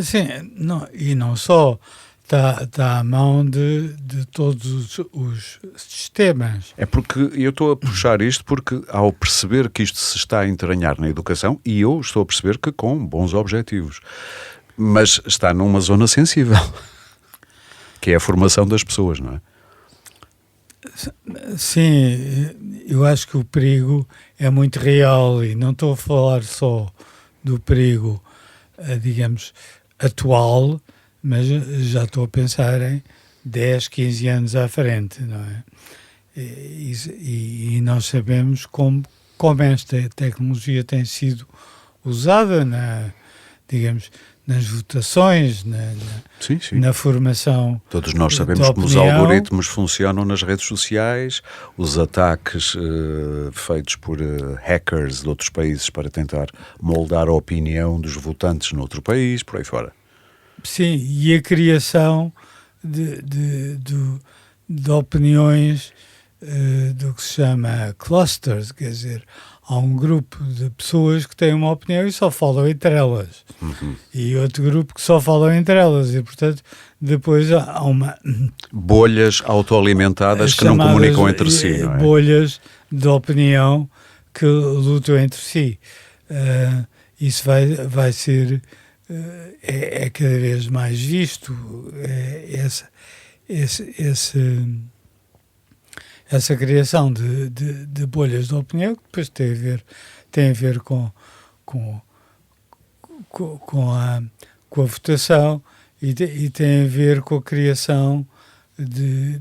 Sim, não, e não só, está à mão de todos os sistemas. É porque eu estou a puxar isto porque ao perceber que isto se está a entranhar na educação, e eu estou a perceber que com bons objetivos, mas está numa zona sensível, que é a formação das pessoas, não é? Sim, eu acho que o perigo é muito real e não estou a falar só do perigo, digamos, atual, mas já estou a pensar em 10, 15 anos à frente, não é? E nós sabemos como esta tecnologia tem sido usada digamos, nas votações, Sim, sim. na formação. Todos nós sabemos como os algoritmos funcionam nas redes sociais, os ataques feitos por hackers de outros países para tentar moldar a opinião dos votantes noutro país, por aí fora. Sim, e a criação de opiniões do que se chama clusters, quer dizer, há um grupo de pessoas que têm uma opinião e só falam entre elas. E outro grupo que só falam entre elas. E, portanto, depois há uma... bolhas autoalimentadas que não comunicam entre si, não é? Bolhas de opinião que lutam entre si. Isso vai ser... é cada vez mais visto. Essa criação de bolhas de opinião, que depois tem a ver com a votação e tem a ver com a criação de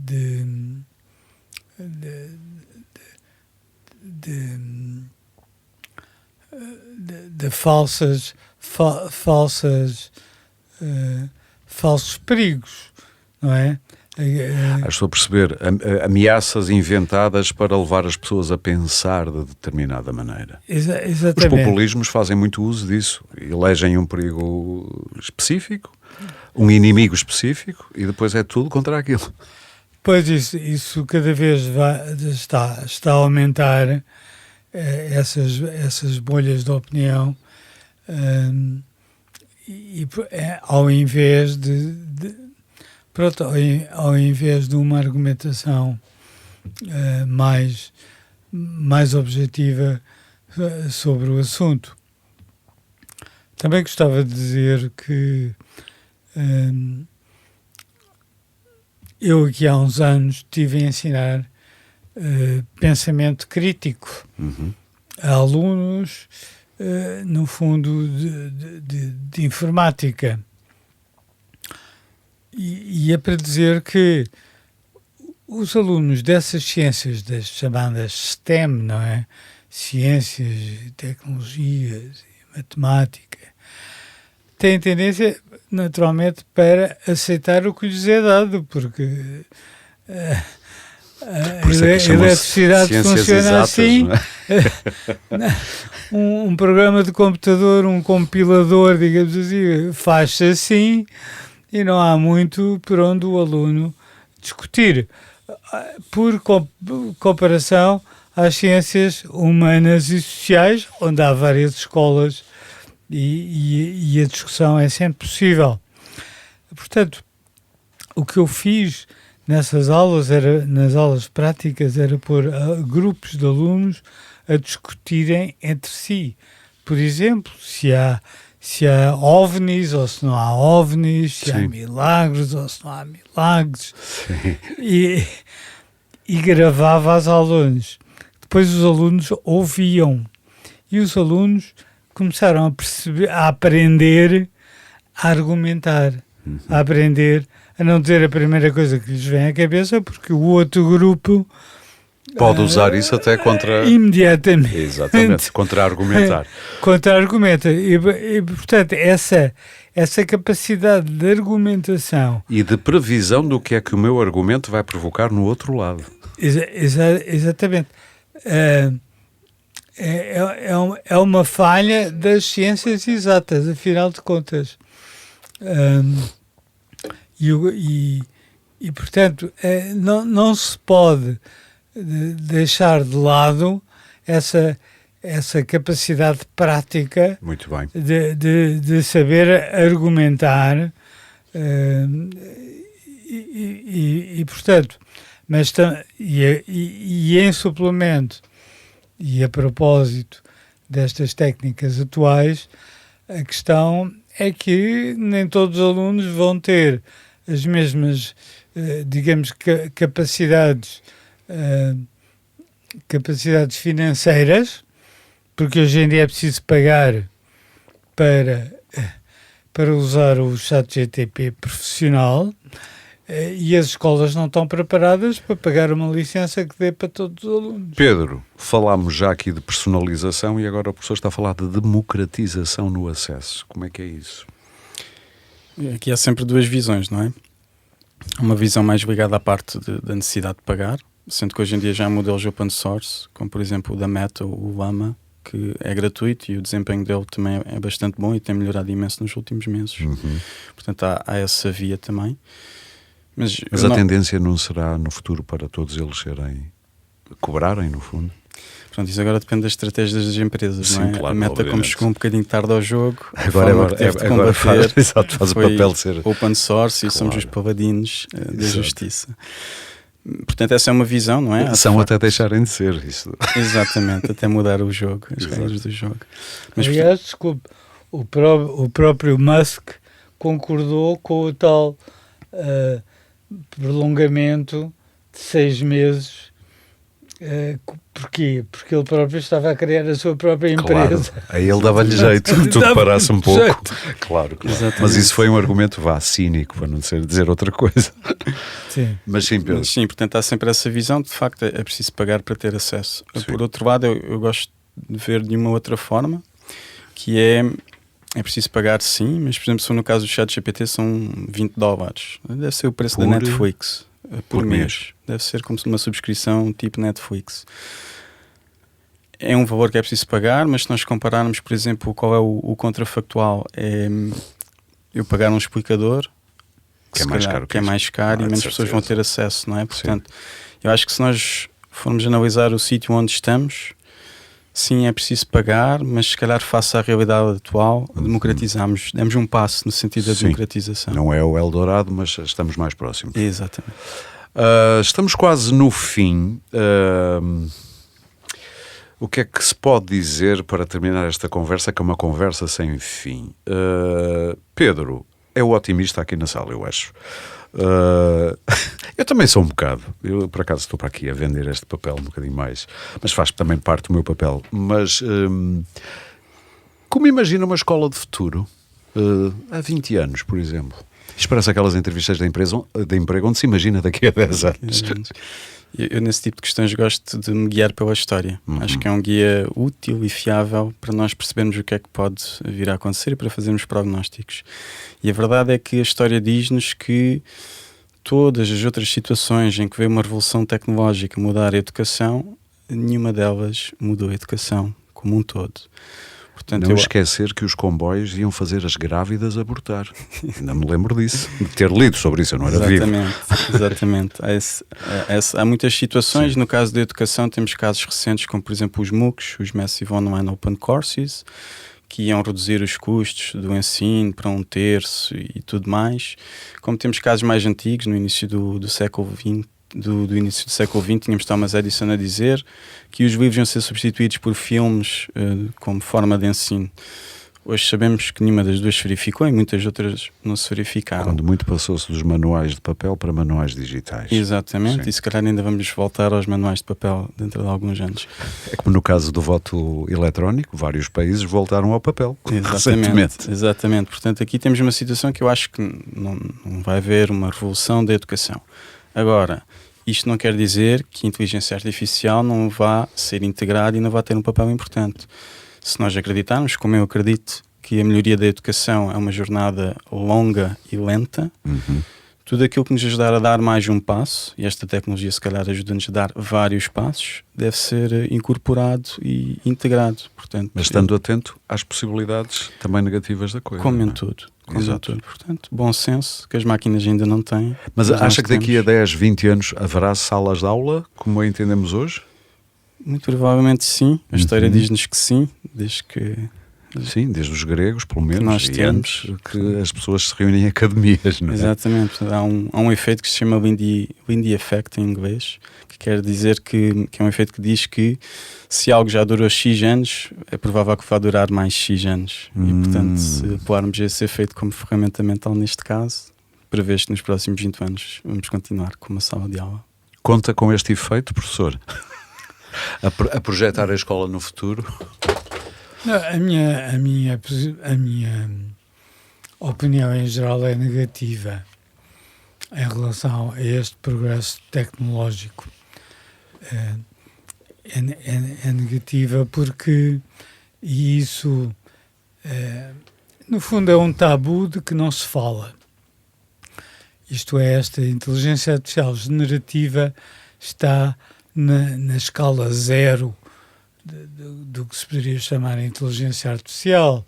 falsos perigos, não é? Estou a perceber, ameaças inventadas para levar as pessoas a pensar de determinada maneira. Exatamente. Os populismos fazem muito uso disso, elegem um perigo específico, um inimigo específico e depois é tudo contra aquilo. Pois isso cada vez está a aumentar, essas bolhas de opinião, ao invés ao invés de uma argumentação mais objetiva sobre o assunto. Também gostava de dizer que eu aqui há uns anos estive a ensinar pensamento crítico a alunos, no fundo, de informática. E é para dizer que os alunos dessas ciências, das chamadas STEM, não é? Ciências, tecnologias, matemática, têm tendência, naturalmente, para aceitar o que lhes é dado, porque Por isso é que a eletricidade ciências funciona exatas, assim. não é? Um programa de computador, um compilador, digamos assim, faz-se assim. E não há muito por onde o aluno discutir. Por comparação às ciências humanas e sociais, onde há várias escolas e a discussão é sempre possível. Portanto, o que eu fiz nessas aulas, nas aulas práticas, era pôr grupos de alunos a discutirem entre si. Por exemplo, se há OVNIs ou se não há OVNIs, se há milagres ou se não há milagres. E gravava aos alunos. Depois os alunos ouviam. E os alunos começaram a aprender a argumentar, a aprender a não dizer a primeira coisa que lhes vem à cabeça, porque o outro grupo pode usar isso até contra... imediatamente. Exatamente, contra-argumentar. Contra-argumenta. E, portanto, essa capacidade de argumentação... E de previsão do que é que o meu argumento vai provocar no outro lado. Exatamente. É uma falha das ciências exatas, afinal de contas. E portanto, não se pode deixar de lado essa capacidade prática. Muito bem. De saber argumentar portanto, mas em suplemento e a propósito destas técnicas atuais, a questão é que nem todos os alunos vão ter as mesmas, digamos, capacidades financeiras, porque hoje em dia é preciso pagar para usar o ChatGPT profissional, E as escolas não estão preparadas para pagar uma licença que dê para todos os alunos. Pedro, falámos já aqui de personalização e agora o professor está a falar de democratização no acesso. Como é que é isso? Aqui há sempre duas visões, não é? Uma visão mais ligada à parte da necessidade de pagar, sendo que hoje em dia já há modelos open source, como por exemplo o da Meta, o Llama, que é gratuito e o desempenho dele também é bastante bom e tem melhorado imenso nos últimos meses. Portanto, há essa via também. Mas a tendência não será no futuro para todos eles cobrarem, no fundo? Pronto, isso agora depende das estratégias das empresas, Sim, não é? claro, a Meta, obviamente. como chegou um bocadinho tarde ao jogo, agora faz o papel de ser open source e somos os paladinos da justiça. Portanto, essa é uma visão, não é? São até deixarem de ser isso. Exatamente, até mudar o jogo, as regras do jogo. Mas, aliás, desculpe, o próprio Musk concordou com o tal prolongamento de 6 meses. Porquê? Porque ele próprio estava a criar a sua própria empresa. Claro, a ele dava-lhe jeito que tudo parasse um pouco. Claro. Mas isso foi um argumento cínico, para não dizer outra coisa. Sim. Mas sim, Pedro. Sim, portanto há sempre essa visão, de facto é preciso pagar para ter acesso. Sim. Por outro lado, eu gosto de ver de uma outra forma, que é preciso pagar sim, mas por exemplo, se no caso do ChatGPT são $20. Deve ser o preço da Netflix. Por mês. Deve ser como uma subscrição tipo Netflix. É um valor que é preciso pagar, mas se nós compararmos, por exemplo, qual é o contrafactual, é eu pagar um explicador que é mais caro e menos pessoas vão ter acesso, não é? Portanto, eu acho que se nós formos analisar o sítio onde estamos, sim, é preciso pagar, mas se calhar face à realidade atual, democratizamos, demos um passo no sentido da democratização. Não é o Eldorado, mas estamos mais próximos. Exatamente. Estamos quase no fim. O que é que se pode dizer para terminar esta conversa, que é uma conversa sem fim? Pedro é o otimista aqui na sala, eu acho. Eu também sou um bocado. Eu, por acaso, estou para aqui a vender este papel um bocadinho mais, mas faz também parte do meu papel. Mas como imagina uma escola de futuro há 20 anos, por exemplo? Isto parece aquelas entrevistas de emprego onde se imagina daqui a 10 anos. Eu nesse tipo de questões gosto de me guiar pela história. Acho que é um guia útil e fiável para nós percebermos o que é que pode vir a acontecer e para fazermos prognósticos. E a verdade é que a história diz-nos que todas as outras situações em que veio uma revolução tecnológica mudar a educação, nenhuma delas mudou a educação como um todo. Portanto, não esquecer que os comboios iam fazer as grávidas abortar. Ainda me lembro disso, de ter lido sobre isso, eu não era vivo. Exatamente. Há muitas situações. Sim. No caso da educação temos casos recentes como por exemplo os MOOCs, os Massive Online Open Courses, que iam reduzir os custos do ensino para 1/3 e tudo mais. Como temos casos mais antigos, no início do século XX, do início do século XX, tínhamos Thomas Edison a dizer que os livros iam ser substituídos por filmes como forma de ensino. Hoje sabemos que nenhuma das duas se verificou e muitas outras não se verificaram. Quando muito passou-se dos manuais de papel para manuais digitais. Exatamente, sim. E se calhar ainda vamos voltar aos manuais de papel dentro de alguns anos. É como no caso do voto eletrónico, vários países voltaram ao papel recentemente. Exatamente, portanto aqui temos uma situação que eu acho que não vai haver uma revolução da educação. Agora, isto não quer dizer que a inteligência artificial não vá ser integrada e não vá ter um papel importante. Se nós acreditarmos, como eu acredito, que a melhoria da educação é uma jornada longa e lenta, tudo aquilo que nos ajudar a dar mais um passo, e esta tecnologia se calhar ajuda-nos a dar vários passos, deve ser incorporado e integrado. Portanto, mas estando atento às possibilidades também negativas da coisa. Como em tudo. Exato. Portanto, bom senso, que as máquinas ainda não têm. Mas acha que daqui a 10, 20 anos haverá salas de aula, como a entendemos hoje? Muito provavelmente sim. A história diz-nos que sim, desde que... Sim, desde os gregos, pelo menos, nós temos que as pessoas se reúnem em academias, não é? Exatamente. Há um efeito que se chama Lindy Effect em inglês, que quer dizer que é um efeito que diz que se algo já durou X anos, é provável que vá durar mais X anos. E, portanto, se apoiarmos esse efeito como ferramenta mental neste caso, prevês que nos próximos 20 anos vamos continuar com uma sala de aula. Conta com este efeito, professor? A projetar a escola no futuro? Não, a minha opinião em geral é negativa. em relação a este progresso tecnológico é negativa porque isso, no fundo, é um tabu de que não se fala. Isto é, esta inteligência artificial generativa está na escala zero do que se poderia chamar inteligência artificial.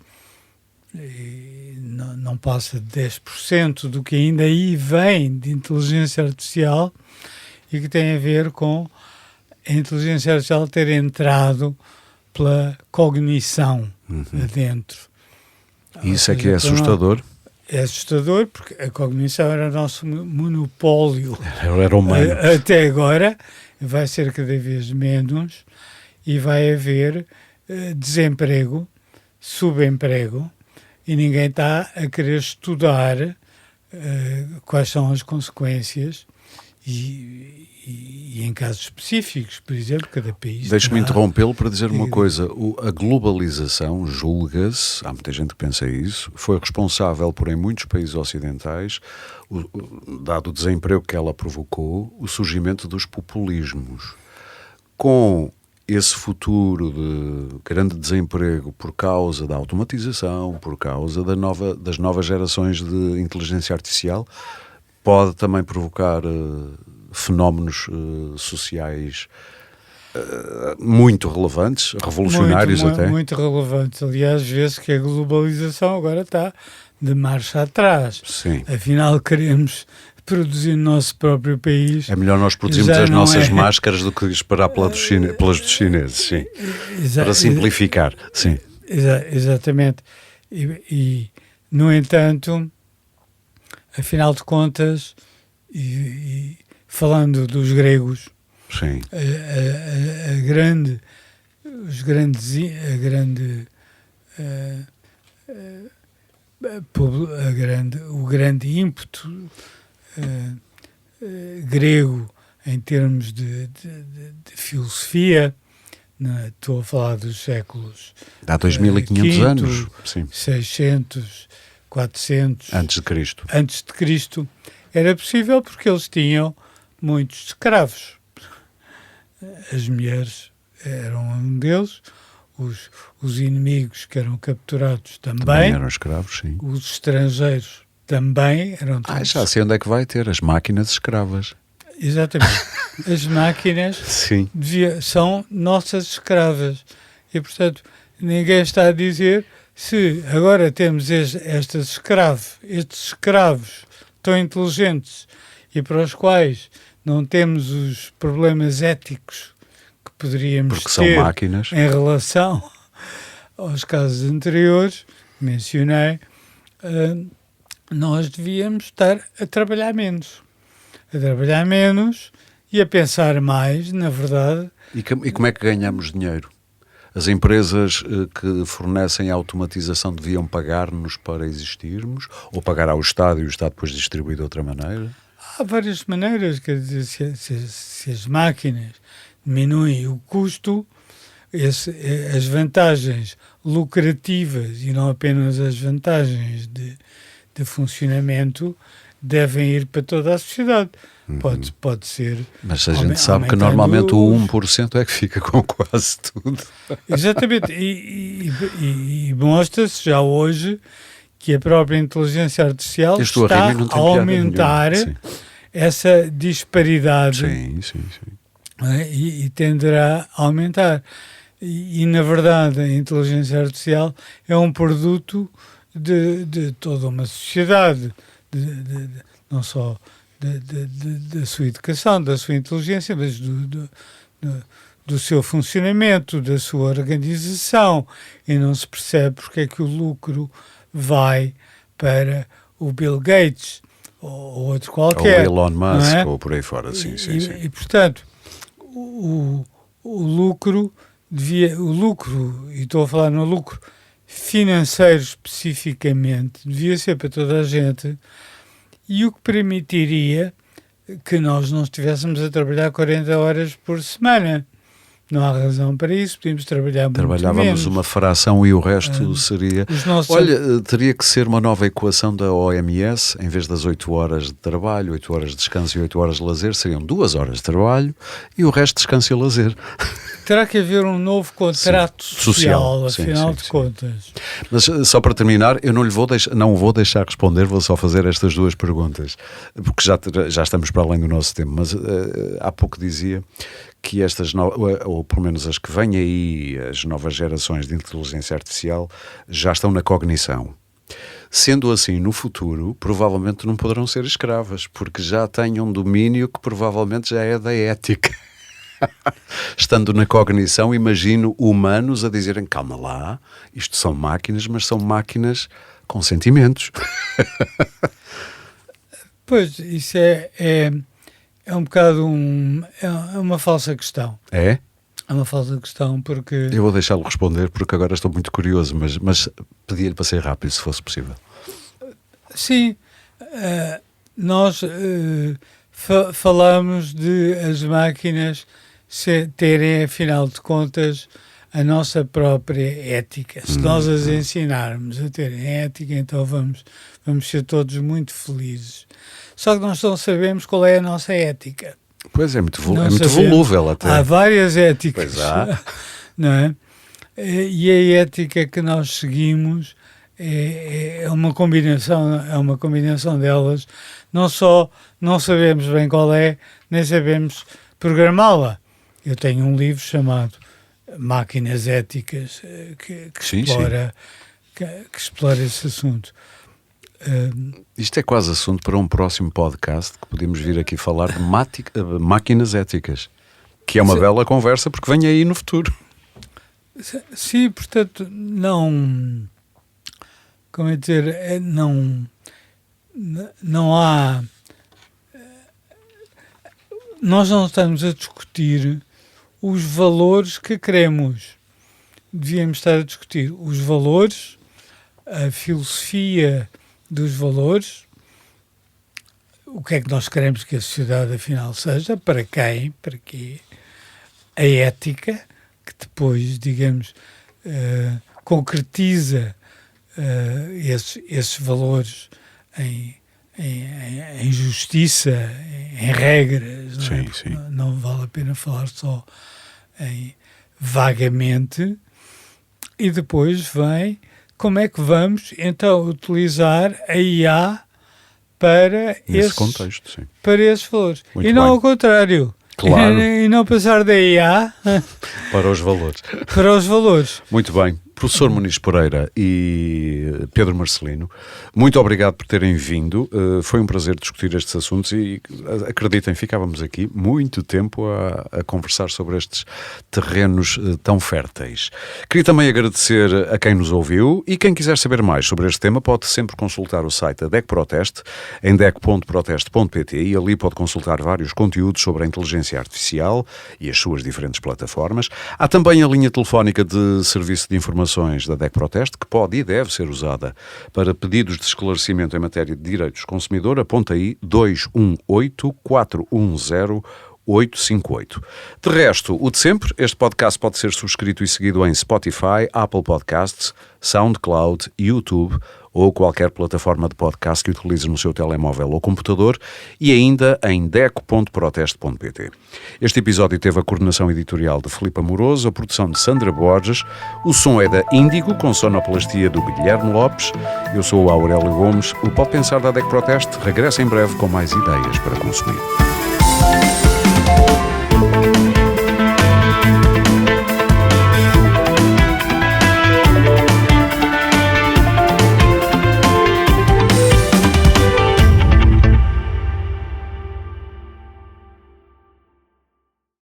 E não passa de 10% do que ainda aí vem de inteligência artificial e que tem a ver com a inteligência artificial ter entrado pela cognição adentro. Isso é que é assustador. É assustador porque a cognição era o nosso monopólio. Era humano. Até agora vai ser cada vez menos e vai haver desemprego, subemprego, e ninguém está a querer estudar quais são as consequências e em casos específicos, por exemplo, cada país... Deixe-me interrompê-lo para dizer uma coisa. A globalização, julga-se, há muita gente que pensa isso, foi responsável por, em muitos países ocidentais, dado o desemprego que ela provocou, o surgimento dos populismos. Com esse futuro de grande desemprego por causa da automatização, por causa das novas gerações de inteligência artificial, pode também provocar fenómenos sociais muito relevantes, revolucionários até. Muito relevantes. Aliás, vê-se que a globalização agora está de marcha atrás. Sim. Afinal, queremos produzir no nosso próprio país. É melhor nós produzirmos as nossas máscaras do que esperar pelas dos chineses, sim. Para simplificar, sim. Exatamente. E, no entanto, afinal de contas, e falando dos gregos, sim. O grande ímpeto grego em termos de filosofia, estou a falar dos séculos há 2500 anos, sim. 600, 400 antes de Cristo, era possível porque eles tinham muitos escravos. As mulheres eram um deles, os inimigos que eram capturados também eram escravos, sim. Os estrangeiros também eram... já sei onde é que vai ter, as máquinas escravas. Exatamente. As máquinas sim. São nossas escravas. E, portanto, ninguém está a dizer se agora temos estes escravos tão inteligentes e para os quais não temos os problemas éticos que poderíamos porque são ter máquinas. Em relação aos casos anteriores, mencionei, nós devíamos estar a trabalhar menos e a pensar mais, na verdade. E como é que ganhamos dinheiro? As empresas que fornecem a automatização deviam pagar-nos para existirmos? Ou pagar ao Estado e o Estado depois distribui de outra maneira? Há várias maneiras, quer dizer, se as máquinas diminuem o custo, as vantagens lucrativas e não apenas as vantagens de funcionamento devem ir para toda a sociedade. Pode ser... Mas a gente sabe que normalmente o 1% é que fica com quase tudo. Exatamente. E mostra-se já hoje que a própria inteligência artificial está a aumentar essa disparidade. Sim. E tenderá a aumentar. E, na verdade, a inteligência artificial é um produto de toda uma sociedade, não só da sua educação, da sua inteligência, mas do seu funcionamento, da sua organização, e não se percebe porque é que o lucro vai para o Bill Gates ou outro qualquer. Ou Elon Musk, ou por aí fora, sim. E portanto, o lucro, e estou a falar no lucro financeiro especificamente, devia ser para toda a gente, e o que permitiria que nós não estivéssemos a trabalhar 40 horas por semana, Não há razão para isso, podíamos trabalhar muito Trabalhávamos menos. uma fração e o resto seria... Os nossos... Olha, teria que ser uma nova equação da OMS, em vez das 8 horas de trabalho, 8 horas de descanso e 8 horas de lazer, seriam 2 horas de trabalho e o resto descanso e lazer. Terá que haver um novo contrato social, afinal de contas. Mas só para terminar, eu não vou deixar responder, vou só fazer estas 2 perguntas, porque já estamos para além do nosso tempo, mas há pouco dizia que estas, ou pelo menos as que vêm aí, as novas gerações de inteligência artificial, já estão na cognição. Sendo assim, no futuro, provavelmente não poderão ser escravas, porque já têm um domínio que provavelmente já é da ética. Estando na cognição, imagino humanos a dizerem, calma lá, isto são máquinas, mas são máquinas com sentimentos. Pois, isso é um bocado é uma falsa questão. É? É uma falsa questão porque... Eu vou deixá-lo responder porque agora estou muito curioso, mas pedi-lhe para ser rápido, se fosse possível. Sim, nós falamos de as máquinas terem, afinal de contas, a nossa própria ética. Se nós as ensinarmos a terem ética, então vamos ser todos muito felizes. Só que nós não sabemos qual é a nossa ética. Pois é, muito volúvel até. Há várias éticas. Pois há. Não é? E a ética que nós seguimos é uma combinação delas. Não só não sabemos bem qual é, nem sabemos programá-la. Eu tenho um livro chamado Máquinas Éticas que explora esse assunto. Isto é quase assunto para um próximo podcast que podemos vir aqui falar de máquinas éticas, que é uma bela conversa porque vem aí no futuro. Sim, portanto, não... Como é dizer? Não há... Nós não estamos a discutir os valores que queremos. Devíamos estar a discutir os valores, a filosofia dos valores, o que é que nós queremos que a sociedade afinal seja, para quem, para quê, a ética, que depois, digamos, concretiza esses valores em justiça, em regras. Não é? Sim. Não vale a pena falar só em vagamente. E depois vem como é que vamos então utilizar a IA para Nesse contexto, sim. para esses valores. Muito e não bem. ao contrário. Claro. E não passar da IA Para os valores. para os valores. Muito bem. Professor Muniz Pereira e Pedro Marcelino, muito obrigado por terem vindo. Foi um prazer discutir estes assuntos e, acreditem, ficávamos aqui muito tempo a conversar sobre estes terrenos tão férteis. Queria também agradecer a quem nos ouviu e quem quiser saber mais sobre este tema pode sempre consultar o site da DEC Proteste em dec.proteste.pt e ali pode consultar vários conteúdos sobre a inteligência artificial e as suas diferentes plataformas. Há também a linha telefónica de serviço de informação da DEC Proteste, que pode e deve ser usada para pedidos de esclarecimento em matéria de direitos do consumidor. Aponta aí 218-410-858. De resto, o de sempre, este podcast pode ser subscrito e seguido em Spotify, Apple Podcasts, SoundCloud, YouTube ou qualquer plataforma de podcast que utilize no seu telemóvel ou computador e ainda em deco.proteste.pt. Este episódio teve a coordenação editorial de Filipe Amoroso, a produção de Sandra Borges, o som é da Índigo, com sonoplastia do Guilherme Lopes. Eu sou o Aurélio Gomes. O Pode Pensar da DEC Proteste regressa em breve com mais ideias para consumir.